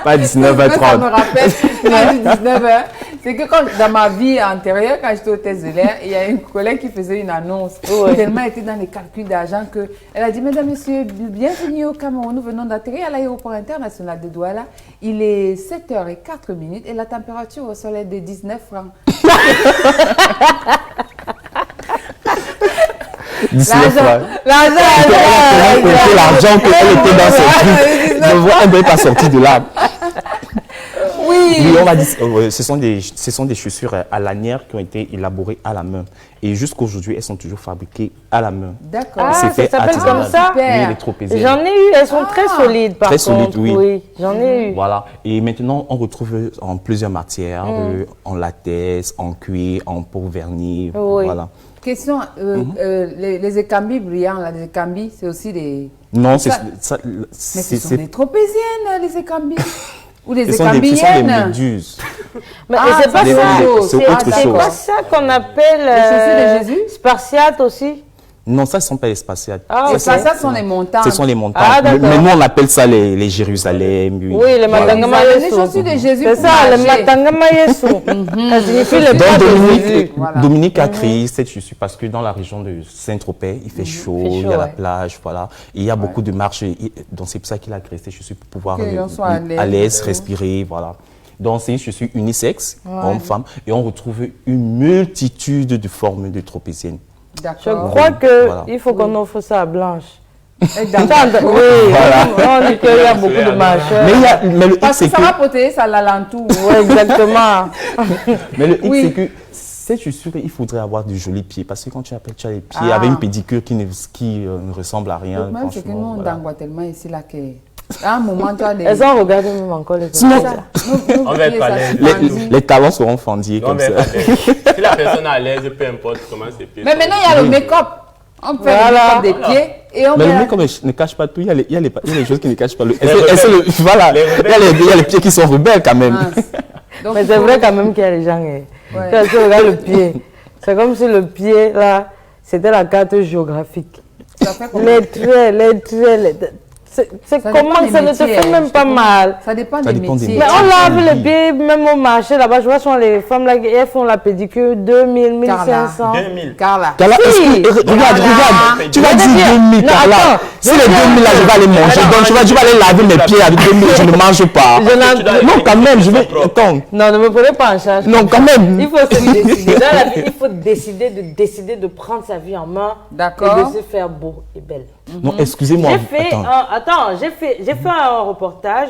C: Pas
A: Ça
C: 19h30.
A: me rappelle, quand 19h, c'est que quand, dans ma vie antérieure, quand j'étais hôtesse de l'air, il y a une collègue qui faisait une annonce. Tellement elle était dans les calculs d'argent qu'elle a dit, mesdames, messieurs, bienvenue au Cameroun. Nous venons d'atterrir à l'aéroport international de Douala. Il est 7h04 et la température au soleil est de 19 francs.
C: 19 francs.
A: L'argent
C: qu'elle était dans ce truc. Elle ne devait pas sortir de là. Oui, on va dire, ce sont des chaussures à lanière qui ont été élaborées à la main. Et jusqu'aujourd'hui, elles sont toujours fabriquées à la main.
A: D'accord.
B: Ah, ça s'appelle comme ça?
C: Oui, les tropéziennes.
B: J'en ai eu, elles sont très solides par contre.
C: Très solides, oui.
B: J'en ai eu.
C: Voilà. Et maintenant, on retrouve en plusieurs matières, en latex, en cuir, en peau vernis.
B: Oui.
C: Voilà.
A: Question, les écambis brillants, là, les écambis, c'est aussi des...
C: Non, c'est...
A: Mais ce sont des tropéziennes, les écambis. Ou les
C: ce sont des
A: écambilliennes.
C: méduses.
B: Mais c'est pas ça.
C: C'est autre
B: C'est
C: chose.
B: pas ça qu'on appelle
A: Les chaussures de Jésus?
B: spartiates aussi.
C: Non, ça ne sont pas les spatiales.
A: Les spatiales sont les montagnes.
C: Ce sont les montagnes.
B: Ah,
C: mais nous, on appelle ça les Jérusalem.
B: Oui, les Matangama
A: Les
B: Yesu.
A: chaussures de Jésus.
B: C'est ça, les Matangama Yesu. Ça signifie le pas de Jésus.
C: Dominique a créé cette chaussure parce que dans la région de Saint-Tropez, il fait chaud, il y a la plage, voilà. Et il y a beaucoup de marches. Donc, c'est pour ça qu'il a créé cette chaussure pour pouvoir à l'aise, respirer, voilà. Donc, c'est une chaussure unisexe, homme-femme, et on retrouve une multitude de formes de tropéziennes.
B: Je crois qu'il faut qu'on offre ça à Blanche. Oui,
C: voilà.
B: On dit qu'il y a beaucoup de marcheurs.
A: Mais parce que ça va protéger ça l'alentour.
B: Oui, exactement.
C: Mais le hic, c'est que je suis sûr qu'il faudrait avoir du joli pied. Parce que quand tu appelles, tu as les pieds avec une pédicure qui ne ressemble à rien.
A: Le même, c'est que nous, on dangoie tellement ici là que... À un moment, tu as des...
B: Elles ont regardé même encore les
C: Sinon,
D: on va être pas l'aise.
C: Les talons seront fendillés comme ça.
D: Si la personne est à l'aise, peu importe comment ses pieds.
A: Mais maintenant, il y a le make-up. On fait le make-up des pieds. Et on
C: mais le make-up ne cache pas tout. Il y a les choses qui ne cachent pas le. Voilà. Il y a les pieds qui sont rebelles quand même.
B: Donc, mais c'est vrai quand même qu'il y a les gens. Quand tu regardes le pied, c'est comme si le pied, là, c'était la carte géographique. Les traits. C'est comment ça ne te fait même pas mal.
A: Ça dépend des métiers.
B: Mais on lave les pieds, même au marché, là-bas, je vois souvent les femmes là, elles font la pédicure 2000, 1500.
D: 2000.
A: Carla.
C: Regarde, tu vas dire 2000, Carla. Si les 2000 là, je vais aller manger, donc tu vas aller laver mes pieds avec 2000, je ne mange pas. Non, quand même, je vais. Attends.
B: Non, ne me prenez pas en charge.
C: Non, quand même.
B: Il faut se décider. Dans la vie, il faut décider de prendre sa vie en main.
A: D'accord.
B: Et de se faire beau et belle.
C: Non, excusez-moi.
B: J'ai fait un reportage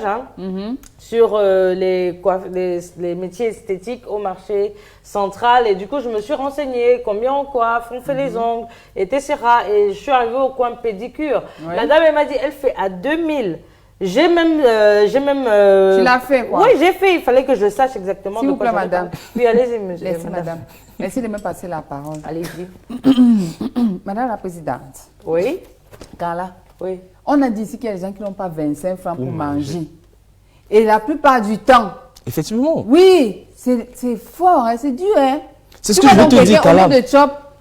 B: sur les métiers esthétiques au marché central et du coup je me suis renseignée combien on coiffe, on fait les ongles, etc. Et je suis arrivée au coin pédicure. Ouais. La dame elle m'a dit elle fait à 2000. J'ai même
A: Tu l'as fait quoi?
B: Oui, j'ai fait. Il fallait que je sache exactement.
A: S'il vous plaît, madame.
B: Puis allez-y, monsieur.
A: Merci, madame. Merci de me passer la parole.
B: Allez-y.
A: Madame la présidente.
B: Oui.
A: Carla.
B: Oui.
A: On a dit ici qu'il y a des gens qui n'ont pas 25 francs pour manger. Et la plupart du temps.
C: Effectivement.
A: Oui, c'est fort, hein, c'est dur. Hein.
C: C'est ce que je veux te dire, Carla.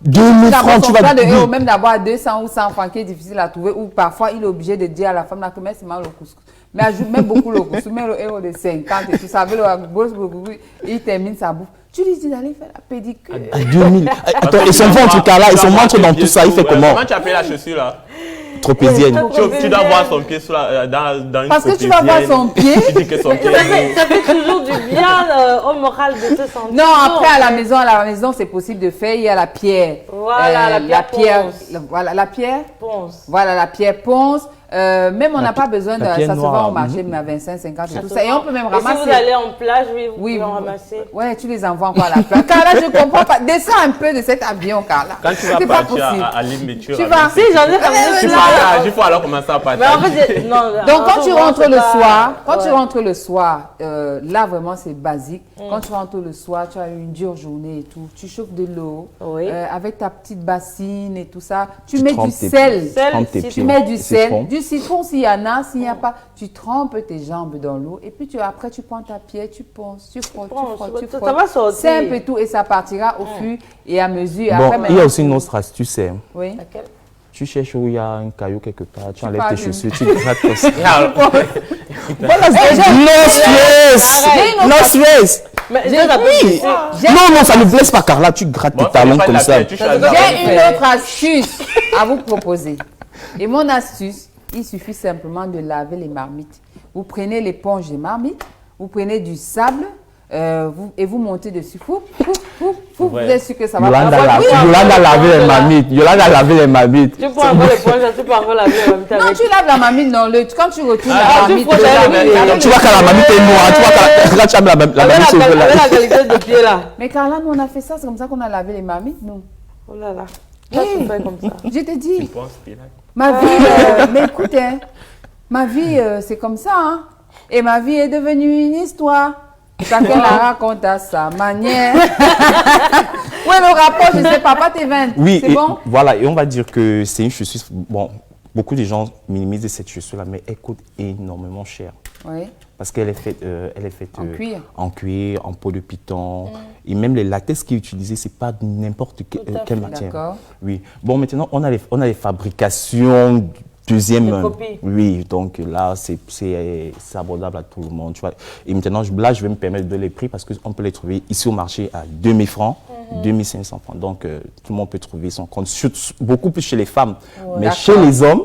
C: 2000 francs, tu vas
A: dire. Même d'avoir 200 ou 100 francs qui est difficile à trouver, ou parfois il est obligé de dire à la femme là que c'est mal le couscous. Mais ajoute même beaucoup le couscous, même le euro de 50 et tout ça, il termine sa bouffe. Tu lui dis d'aller faire la pédicure.
C: À 2000. Attends, et son ventre, Carla, et son ventre dans tout ça, il fait comment?
D: Comment tu appelles la chaussure là?
C: Tropézienne.
D: Tu dois voir son pied dans une
A: parce que tu vas voir son pied.
D: Tu dis que son pied.
B: Ça fait toujours du bien au moral de se sentir.
A: Non, après à la maison, c'est possible de faire. Il y a la pierre.
B: Voilà, la pierre ponce.
A: Voilà, la pierre
B: ponce.
A: Voilà, la pierre ponce. Même on n'a pas besoin de ça se vend au marché, mais à 25, 50 et tout ça. Et on peut même ramasser.
B: Si vous allez en plage, vous pouvez en ramasser.
A: Ouais, tu les envoies encore à la plage. Carla, je comprends pas. Descends un peu de cet avion, Carla.
D: Quand tu vas partir à l'île,
A: tu vas. Si, j'en ai ramené
D: il faut alors commencer à partir.
B: Mais en fait, non.
A: Donc quand tu rentres le soir, là vraiment c'est basique. Quand tu rentres le soir, tu as eu une dure journée et tout. Tu chauffes de l'eau avec ta petite bassine et tout ça. Tu mets du sel. Tu mets du sel. Du citron s'il y en a, s'il n'y a pas, tu trempes tes jambes dans l'eau et puis après tu prends ta pierre, tu ponces, tu frottes.
B: Ça va sortir.
A: Simple et tout et ça partira au fur et à mesure.
C: Bon, il y a aussi une autre astuce.
A: Oui.
C: Tu cherches où il y a un caillou quelque part, tu enlèves tes chaussures, tu grattes ton stress. No stress. Non, ça ne blesse pas Carla, tu grattes tes talons comme ça.
A: J'ai une autre astuce à vous proposer. Et mon astuce, il suffit simplement de laver les marmites. Vous prenez l'éponge des marmites, vous prenez du sable et vous montez dessus. Vous êtes sûr que ça va
C: Yolanda a lavé les marmites. Yolanda a lavé les marmites.
B: Tu prends encore l'éponge, tu peux encore laver les marmites.
A: Non, tu laves la marmite. Non, quand tu retournes la marmite,
C: tu vois que la marmite est noire. Tu vois que la marmite sur
B: la qualité de pied là.
A: Mais Carla, nous on a fait ça, c'est comme ça qu'on a lavé les marmites, nous.
B: Oh là là. Là, tu fais comme ça.
A: Je te dis. Ma vie, mais écoute, ma vie, c'est comme ça. Hein. Et ma vie est devenue une histoire. Chacun la raconte à sa manière. Oui, le rapport, je sais pas, tes 20.
C: Oui,
A: c'est bon?
C: Voilà, et on va dire que c'est une chaussure. Bon, beaucoup de gens minimisent cette chaussure-là, mais elle coûte énormément cher.
A: Oui.
C: Parce qu'elle est faite, en cuir, en peau de python. Et même les latex qui est utilisé, ce n'est pas n'importe quelle matière.
A: D'accord.
C: Oui. Bon, maintenant, on a les fabrications deuxième. Oui, donc là, c'est abordable à tout le monde. Tu vois. Et maintenant, là, je vais me permettre de les prix parce qu'on peut les trouver ici au marché à 2000 francs, 2500 francs. Donc, tout le monde peut trouver son compte. Beaucoup plus chez les femmes. Mais chez les hommes,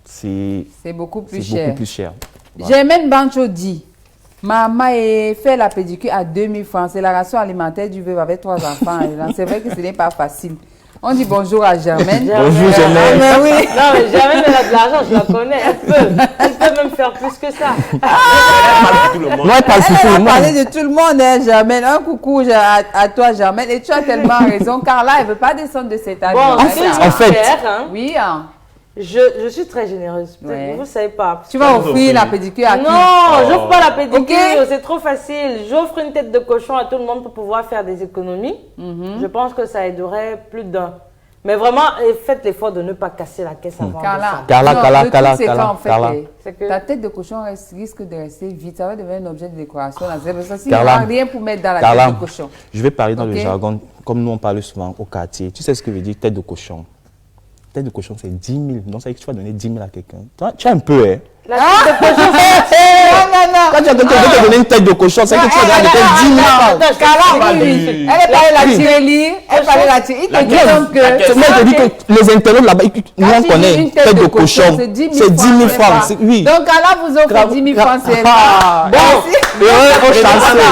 C: c'est
A: beaucoup plus cher.
C: Voilà.
A: Germaine Bancho dit, maman a fait la pédicure à 2000 francs. C'est la ration alimentaire du veuve avec 3 enfants. C'est vrai que ce n'est pas facile. On dit bonjour à Germaine.
C: Bonjour Germaine.
A: Oui.
B: Non, mais Germaine, elle a de l'argent, je la connais. Elle peut même faire plus que ça.
D: Elle parle pour tout le monde.
C: Moi, elle parle pour tout
A: Elle
C: le
A: a
C: monde.
A: parlé de tout le monde, hein, Germaine. Un coucou à toi, Germaine. Et tu as tellement raison. Carla, elle ne veut pas descendre de cet âge.
B: Bon,
C: en fait.
A: Oui.
B: Je suis très généreuse.
A: Ouais.
B: Vous ne savez pas.
A: Tu vas offrir la pédicure à qui?
B: Non, j'offre pas la pédicure.
A: Ok.
B: C'est trop facile. J'offre une tête de cochon à tout le monde pour pouvoir faire des économies. Je pense que ça aiderait plus d'un. Mais vraiment, faites l'effort de ne pas casser la caisse avant.
A: Carla,
C: Carla.
A: Ta tête de cochon risque de rester vide. Ça va devenir un objet de décoration. S'il n'y
C: Carla.
A: a rien pour mettre dans la
C: Carla,
A: tête de cochon.
C: je vais parler dans le
A: Ok.
C: jargon, comme nous on parle souvent au quartier. Tu sais ce que veut dire tête de cochon? Tête de cochon, c'est 10 000. Donc, ça veut dire que tu vas donner 10 000 à quelqu'un. Tu as un peu, hein?
B: La tête de cochon,
A: Non.
C: Quand tu as te donner une tête de cochon, c'est que tu vas donner peut-être 10 000.
A: Carla, oui. Elle parlait la tirelire. Elle parlait la tirelire. Il te dit donc que...
C: Moi, je dis que les internautes là-bas, nous on connaît une tête de cochon.
A: C'est 10
C: C'est 10 000 francs. Oui.
A: Donc, Carla vous offre 10 000 francs. C'est
C: Ah, bon. Faut chancer.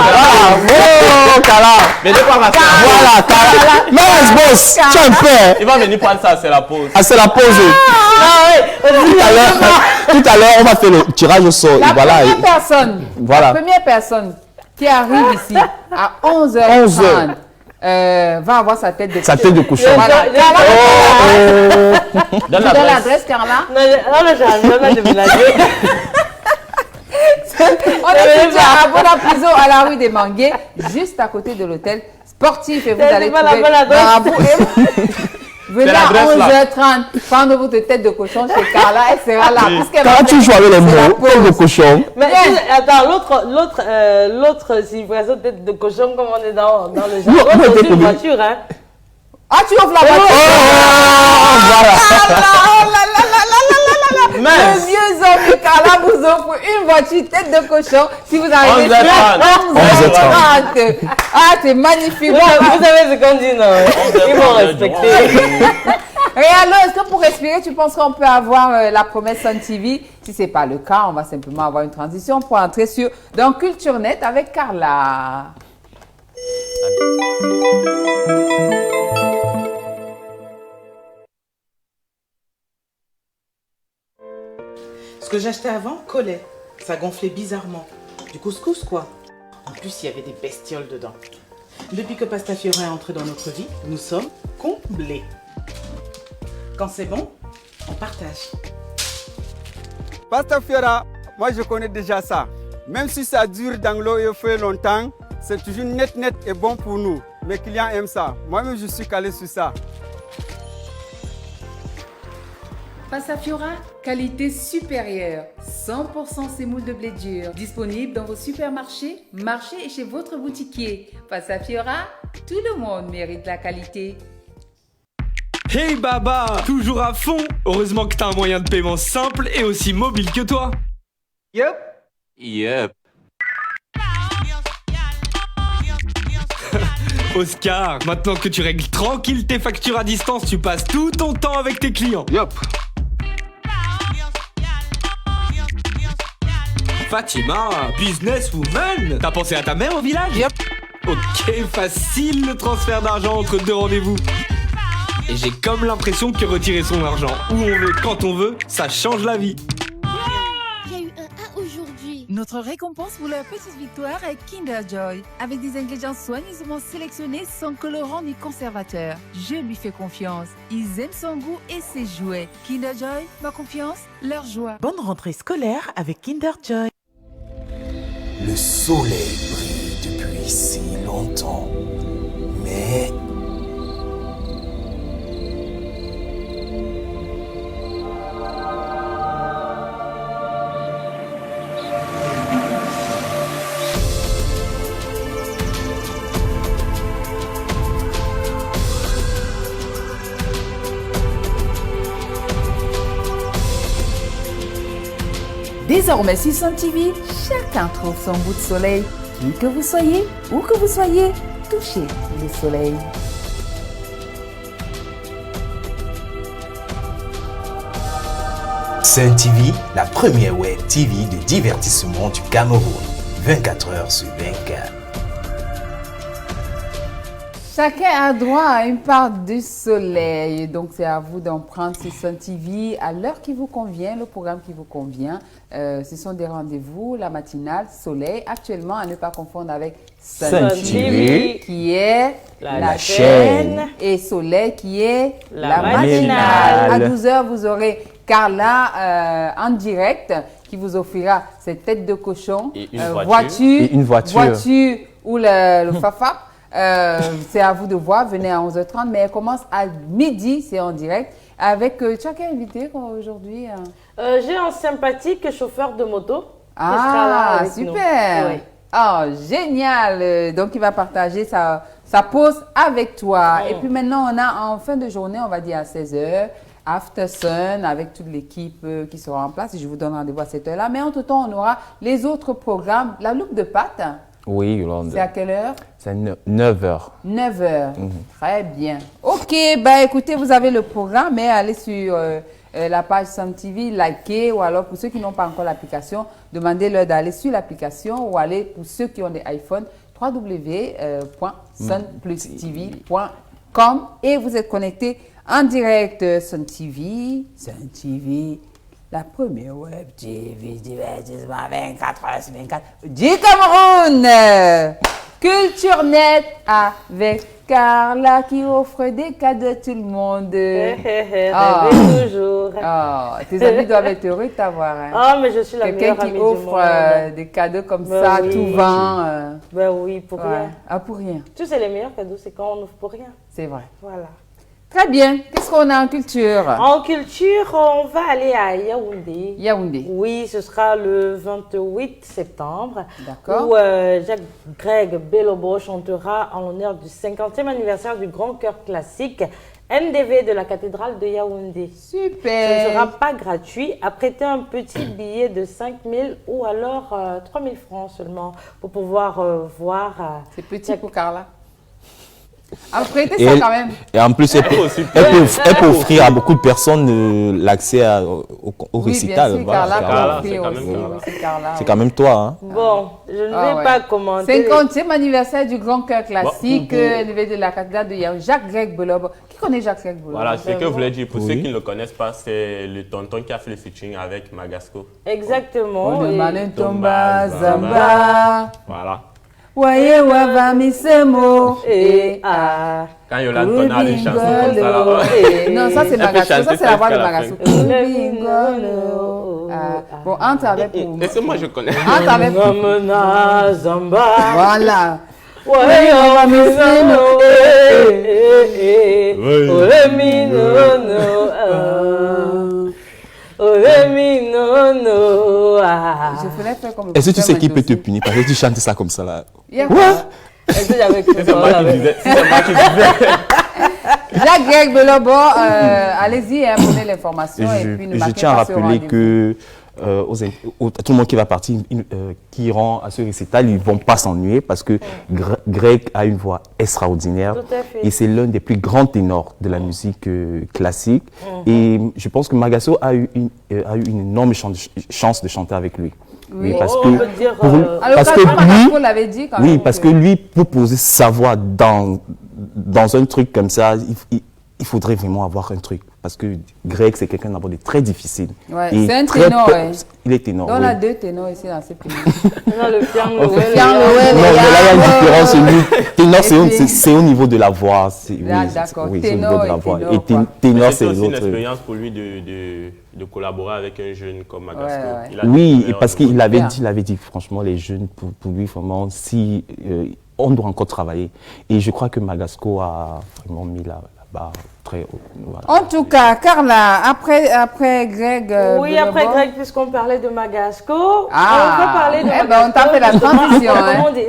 C: Oh, Carla.
D: Mais de quoi on va faire?
C: Voilà, Carla. Mais boss, tu as un peu, hein?
D: Il va venir prendre ça, c'est la pause.
C: Ah, c'est la pause. Tout à l'heure, on va faire le tirage au sort.
A: La
C: Et voilà.
A: première personne,
C: Voilà.
A: la première personne qui arrive ici à 11h30 va avoir sa tête de cochon.
C: Sa tête de cochon.
A: Voilà.
D: Donne
A: Tu donnes
D: l'adresse.
A: l'adresse, Carla.
B: Non, j'arrive jamais à déménager.
A: On est situé à Bonapuzo, à la rue des Manguiers, juste à côté de l'hôtel sportif. Et vous
B: C'est
A: allez
B: pas la
A: trouver
B: bonne adresse.
A: Marabout. Venez à
D: l'adresse, là.
A: 11h30, prendre votre tête de cochon chez Carla. Elle sera là. Puisqu'elle va
C: Quand tu
A: faire-
C: joues avec les
A: c'est la
C: mots,
A: pause.
C: tête de cochon.
B: Mais attends, l'autre signification de tête de cochon, comme on est dans le
C: Non,
B: jargon,
C: non,
B: c'est aussi
C: tête
B: une
C: de-
B: voiture, hein.
A: Ah, tu offres la voiture. Le vieux homme de Carla vous offre une voiture tête de cochon si vous arrivez 11h30. Ah, c'est magnifique.
B: Vous savez ce qu'on dit, non? Ils vont respecter.
A: Réalo, est-ce que pour respirer, tu penses qu'on peut avoir la promesse Sun TV? Si ce n'est pas le cas, on va simplement avoir une transition pour entrer dans Culture Net avec Carla.
F: Ce que j'achetais avant collait. Ça gonflait bizarrement. Du couscous, quoi. En plus, il y avait des bestioles dedans. Depuis que Pasta Fiora est entré dans notre vie, nous sommes comblés. Quand c'est bon, on partage.
G: Pasta Fiora, moi je connais déjà ça. Même si ça dure dans l'eau et au feu longtemps, c'est toujours net et bon pour nous. Mes clients aiment ça. Moi-même, je suis calé sur ça.
A: Pasta Fiora, qualité supérieure. 100% semoule de blé dur. Disponible dans vos supermarchés, marchés et chez votre boutiquier. Pasta Fiora, tout le monde mérite la qualité.
H: Hey Baba, toujours à fond. Heureusement que t'as un moyen de paiement simple et aussi mobile que toi.
D: Yep.
H: Oscar, maintenant que tu règles tranquille tes factures à distance, tu passes tout ton temps avec tes clients. Fatima, businesswoman, t'as pensé à ta mère au village? Ok, facile le transfert d'argent entre deux rendez-vous. Et j'ai comme l'impression que retirer son argent où on veut, quand on veut, ça change la vie.
I: Il y a eu un A aujourd'hui.
J: Notre récompense pour leur petite victoire est Kinder Joy, avec des ingrédients soigneusement sélectionnés sans colorant ni conservateur. Je lui fais confiance. Ils aiment son goût et ses jouets. Kinder Joy, ma confiance, leur joie.
F: Bonne rentrée scolaire avec Kinder Joy.
K: Le soleil brille depuis si longtemps, mais
A: Désormais sur Sun TV, chacun trouve son bout de soleil. Qui que vous soyez, où que vous soyez, touchez le soleil.
K: Sun TV, la première web TV de divertissement du Cameroun. 24 heures sur 24.
A: Chacun a droit à une part du soleil. Donc, c'est à vous d'en prendre sur Sun TV à l'heure qui vous convient, le programme qui vous convient. Ce sont des rendez-vous, la matinale, soleil. Actuellement, à ne pas confondre avec Sun TV, qui est la chaîne, et soleil, qui est la matinale. À 12h, vous aurez Carla en direct qui vous offrira cette tête de cochon,
D: et une
A: voiture ou le fafa. C'est à vous de voir, venez à 11h30, mais elle commence à midi, c'est en direct. Avec, tu as quel invité aujourd'hui?
B: J'ai un sympathique chauffeur de moto.
A: Ah, super! Oui. Oh, génial! Donc, il va partager sa pause avec toi. Et puis maintenant, on a en fin de journée, on va dire à 16h, After Sun, avec toute l'équipe qui sera en place. Et je vous donne rendez-vous à cette heure-là. Mais entre-temps, on aura les autres programmes. La loupe de pâte.
C: Oui, Yolande.
A: C'est à quelle heure?
C: C'est à 9h.
A: 9h. Très bien. OK, bah écoutez, vous avez le programme, mais allez sur la page Sun TV, likez, ou alors pour ceux qui n'ont pas encore l'application, demandez-leur d'aller sur l'application ou aller pour ceux qui ont des iPhones, www.sunplustv.com et vous êtes connectés en direct Sun TV, la première web TV divertissement 24h/24 du Cameroun. Culture Net avec Carla qui offre des cadeaux à tout le monde.
B: Toujours.
A: Tes amis doivent être heureux de t'avoir. Hein.
B: Ah, mais je suis la meilleure amie du monde.
A: Quelqu'un qui offre des cadeaux comme ça, oui. Tout vent.
B: Ben oui, pour rien.
A: Ah, pour rien.
B: Tu sais, les meilleurs cadeaux, c'est quand on offre pour rien.
A: C'est vrai.
B: Voilà.
A: Très bien. Qu'est-ce qu'on a en culture?
B: En culture, on va aller à Yaoundé.
A: Yaoundé.
B: Oui, ce sera le 28 septembre.
A: D'accord.
B: Où Jacques-Greg Belobo chantera en l'honneur du 50e anniversaire du Grand Chœur Classique NDV de la cathédrale de Yaoundé.
A: Super.
B: Ce ne sera pas gratuit. Apprêtez un petit billet de 5 000 ou alors 3 000 francs seulement pour pouvoir voir.
A: C'est petit pour Carla. Apprêtez ça quand même.
C: Et en plus, elle peut offrir à beaucoup de personnes l'accès au récital.
A: Bien sûr,
C: voilà, c'est quand même toi. Hein.
B: Bon, je ne vais pas commenter.
A: 50e anniversaire du Grand Chœur Classique, de la cathédrale de Yaoundé. Jacques-Greg Belobo. Qui connaît Jacques-Greg Belobo?
D: Voilà, c'est ce que je voulais dire. Pour ceux qui ne le connaissent pas, c'est le tonton qui a fait le featuring avec Magasco.
B: Exactement.
A: Tomba Zamba.
D: Voilà.
A: Voyez, va misemo.
D: Quand Yolande a des chansons comme ça là.
A: Non, ça c'est Magasco, ça c'est la voix de Magasco. Bon, entre avec pour.
D: Et c'est moi je connais.
A: Entre avec pour. Voilà.
B: Voyez, va misemo.
A: Je voulais faire comme.
C: Est-ce que tu sais qui peut te punir parce que tu chantes ça comme ça là?
A: Ouais.
B: Est-ce que j'avais cru
D: c'est moi qui disais.
A: Jacques-Greg Belobo, allez-y, prenez l'information et puis nous
C: je tiens à rappeler que tout le monde qui va partir, qui iront à ce récital, ils ne vont pas s'ennuyer parce que Greg a une voix extraordinaire et c'est l'un des plus grands ténors de la musique classique. Et je pense que Magasco a eu une énorme chance de chanter avec lui.
A: Oui,
C: parce
A: on
C: que,
A: peut dire, parce que lui,
C: parce que lui, pour poser sa voix dans un truc comme ça, il faudrait vraiment avoir un truc. Parce que Greg, c'est quelqu'un d'abord de très difficile.
A: Ouais, c'est un ténor.
C: Il est ténor.
A: On a deux ténors ici dans ce pays.
B: Non, le piano.
C: Non, mais là, il y a une différence. Ténor, c'est au niveau de la voix.
A: D'accord.
C: Oui,
A: ténor
C: de la voix.
A: Et
C: ténor, c'est
D: aussi une
C: l'autre.
D: expérience pour lui de collaborer avec un jeune comme Magasco.
C: Oui, parce qu'il avait dit, franchement, les jeunes, pour lui, vraiment, si on doit encore travailler. Et je crois que Magasco a vraiment mis la barre très haut. Voilà.
A: En tout cas, Carla, après Greg.
B: Oui, après Greg, puisqu'on parlait de Magasco, on va parler de Magasco.
A: On t'a fait la transition.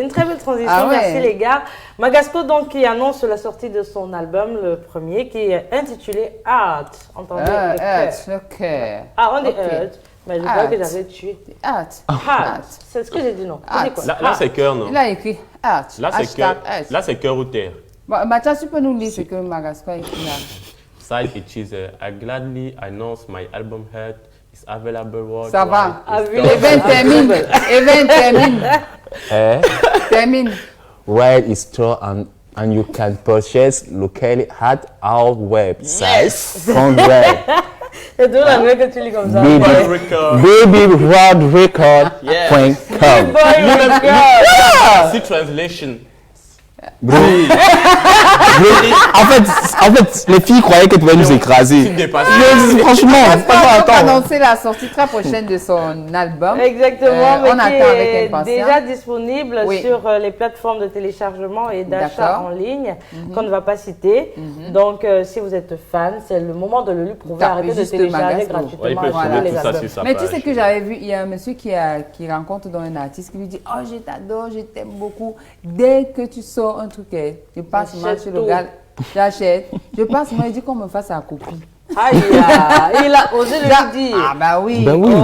B: Une très belle transition, merci les gars. Magasco, donc, qui annonce la sortie de son album, le premier, qui est intitulé Art. Entendez?
A: Ok.
B: Ah, on dit Art. Mais je crois que j'avais tué.
A: Art.
B: C'est ce que j'ai dit, non?
D: Là, c'est cœur, non?
A: Il a écrit Art.
D: Là, c'est cœur ou terre.
A: Mathias, tu peux nous lire ce que Magasco a écrit là?
D: Side it is I gladly announce my album Heart is available worldwide.
A: Ça va. Termine.
C: Termine. Where is store and And you can purchase locally at our website. From where?
B: C'est tout l'anglais que tu lis comme ça.
C: Babyrodrecord.com.
D: See translation.
C: En fait, les filles croyaient que tu pouvais nous écraser. Franchement,
A: on va annoncer la sortie très prochaine de son album.
B: Exactement, mais
A: on attend avec impatience.
B: Déjà disponible sur les plateformes de téléchargement et d'achat en ligne qu'on ne va pas citer. Donc, si vous êtes fan, c'est le moment de le prouver. Arrêtez de télécharger gratuitement.
A: Mais tu sais que j'avais vu, il y a un monsieur qui rencontre dans un artiste qui lui dit « Oh, je t'adore, je t'aime beaucoup. Dès que tu sors un truc, je passe moi sur le gars, j'achète. Je passe moi, il dit qu'on me fasse la copie. »
B: Aïe, il a osé le dire.
A: Ah bah oui.
C: Ben oui.
B: Mais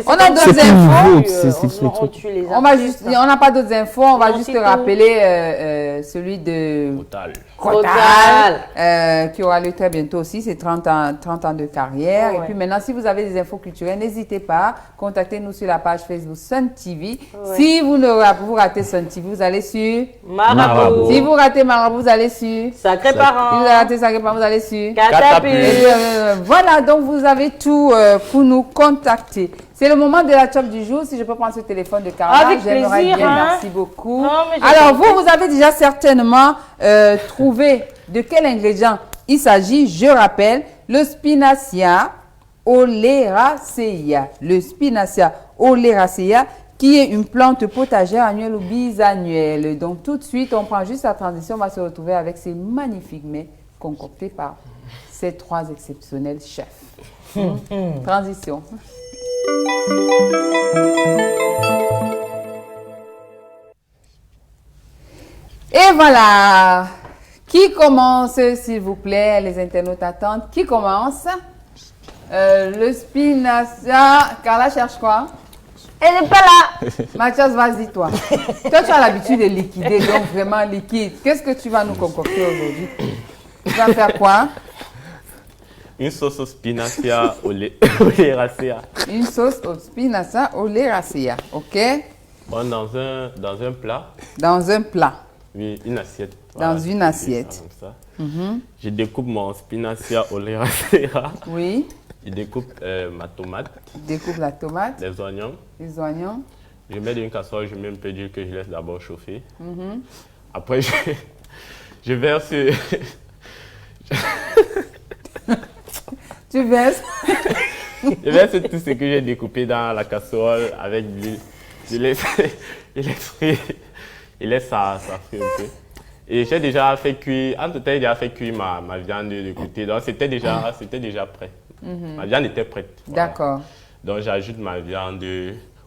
A: on a d'autres
C: infos.
A: On n'a pas d'autres infos. On va juste rappeler celui de
B: Total.
A: Qui aura lieu très bientôt aussi. C'est 30 ans de carrière. Et puis maintenant, si vous avez des infos culturelles, n'hésitez pas. Contactez-nous sur la page Facebook Sun TV. Si vous ratez Sun TV, vous allez sur
B: Marabout.
A: Si vous ratez Marabout, vous allez sur
B: Sacré Parent.
A: Si vous ratez Sacré Parent, vous allez sur
B: Catapult.
A: Voilà, donc vous avez tout pour nous contacter. C'est le moment de la chop du jour. Si je peux prendre ce téléphone de Carla,
B: avec
A: j'aimerais
B: plaisir,
A: bien.
B: hein?
A: Merci beaucoup.
B: Non,
A: alors, vous avez déjà certainement trouvé de quel ingrédient il s'agit. Je rappelle, le Spinacia oleracea. Le Spinacia oleracea, qui est une plante potagère annuelle ou bisannuelle. Donc, tout de suite, on prend juste la transition. On va se retrouver avec ces magnifiques mets concoctés par ces trois exceptionnels chefs. Transition. Et voilà. Qui commence, s'il vous plaît? Les internautes attendent. Qui commence? Le Spinacia. Carla cherche quoi?
B: Elle n'est pas là.
A: Mathias, vas-y, toi. Toi, tu as l'habitude de liquider, donc vraiment liquide. Qu'est-ce que tu vas nous concocter aujourd'hui? Tu vas faire quoi?
D: Une sauce au spinacia oleracea.
A: Une sauce au spinacia oleracea, ok?
D: Bon, dans un plat.
A: Dans un plat.
D: Oui, une assiette.
A: Dans
D: voilà,
A: une assiette.
D: Comme ça. Je découpe mon spinacia oleracea.
A: Oui.
D: Je découpe ma tomate.
A: Découpe la tomate.
D: Les oignons.
A: Les oignons.
D: Je mets dans une casserole, je mets un peu d'huile que je laisse d'abord chauffer. Après, je verse...
A: Tu verses?
D: Je verse tout ce que j'ai découpé dans la casserole avec l'huile. Je laisse frire. Je laisse ça frire un peu. Et j'ai déjà fait cuire, entre temps, j'ai déjà fait cuire ma viande de côté. Donc, c'était déjà prêt. Ma viande était prête. Voilà.
A: D'accord.
D: Donc, j'ajoute ma viande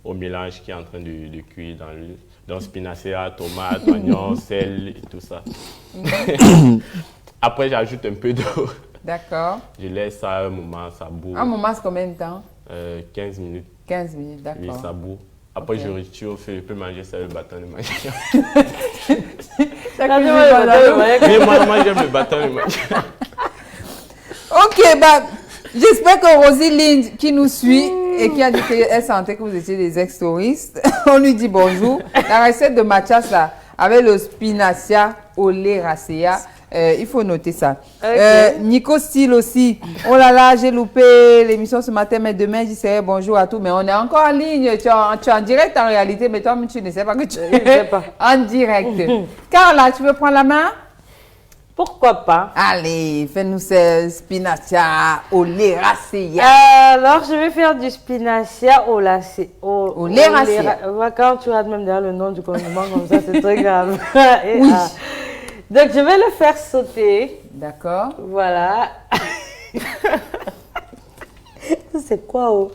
D: au mélange qui est en train de cuire dans l'huile. Donc, spinacea, tomate, oignon, sel et tout ça. Après, j'ajoute un peu d'eau.
A: D'accord.
D: Je laisse ça un moment, ça bout.
A: Un moment, c'est combien de temps?
D: 15 minutes.
A: 15 minutes, d'accord.
D: Oui, ça bout. Après, je retire au feu, je peux manger ça, le bâton de magie. Oui, moi, j'aime le bâton de magie.
A: Ok, bah, j'espère que Rosie qui nous suit et qui a dit qu'elle sentait que vous étiez des ex-touristes, on lui dit bonjour. La recette de Mathias, là, avec le spinacia oleracea, il faut noter ça. Okay. Nico Style aussi. Oh là là, j'ai loupé l'émission ce matin, mais demain, je dirai bonjour à tous. Mais on est encore en ligne. Tu es en direct en réalité, mais toi, tu ne sais pas que tu es en direct. Carla, tu veux prendre la main?
B: Pourquoi pas?
A: Allez, fais-nous ce spinacia oleracea.
B: Alors, je vais faire du spinacia oleracea. Quand tu as même derrière le nom du condiment comme ça, c'est très grave.
A: Oui.
B: Donc, je vais le faire sauter.
A: D'accord.
B: Voilà. C'est quoi?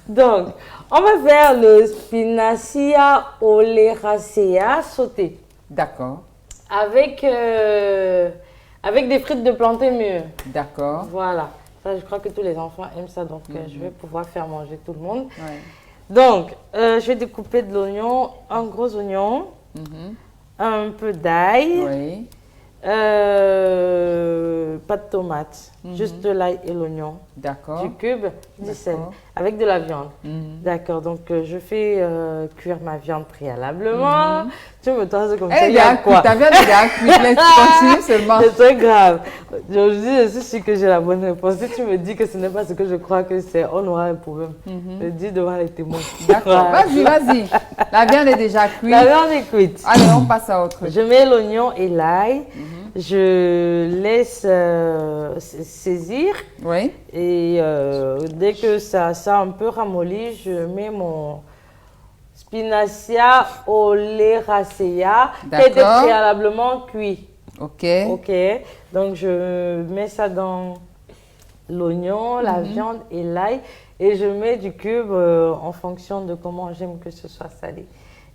B: Donc, on va faire le spinacia oleracea sauté.
A: D'accord.
B: Avec des frites de plantain mûres.
A: D'accord.
B: Voilà. Ça, je crois que tous les enfants aiment ça, donc je vais pouvoir faire manger tout le monde.
A: Ouais.
B: Donc, je vais découper de l'oignon, un gros oignon. Un peu d'ail, Pas de tomate, juste de l'ail et l'oignon.
A: D'accord.
B: Du cube, du sel, avec de la viande. D'accord, donc je fais cuire ma viande préalablement. Tu me tasses comme ça, il y a quoi?
A: Ta viande est déjà cuite, laisse continuer seulement.
B: C'est très grave. Je suis sûre que j'ai la bonne réponse. Si tu me dis que ce n'est pas ce que je crois que c'est, on aura un problème. Je dis devant les témoins.
A: D'accord, vas-y. La viande est déjà cuite.
B: La viande est cuite.
A: Allez, on passe à autre.
B: Je mets l'oignon et l'ail. Je laisse saisir.
A: Oui.
B: Et dès que ça a un peu ramolli, je mets mon Spinacia oleracea qui a été préalablement cuit.
A: Ok.
B: Ok. Donc je mets ça dans l'oignon, la viande et l'ail. Et je mets du cube en fonction de comment j'aime que ce soit salé.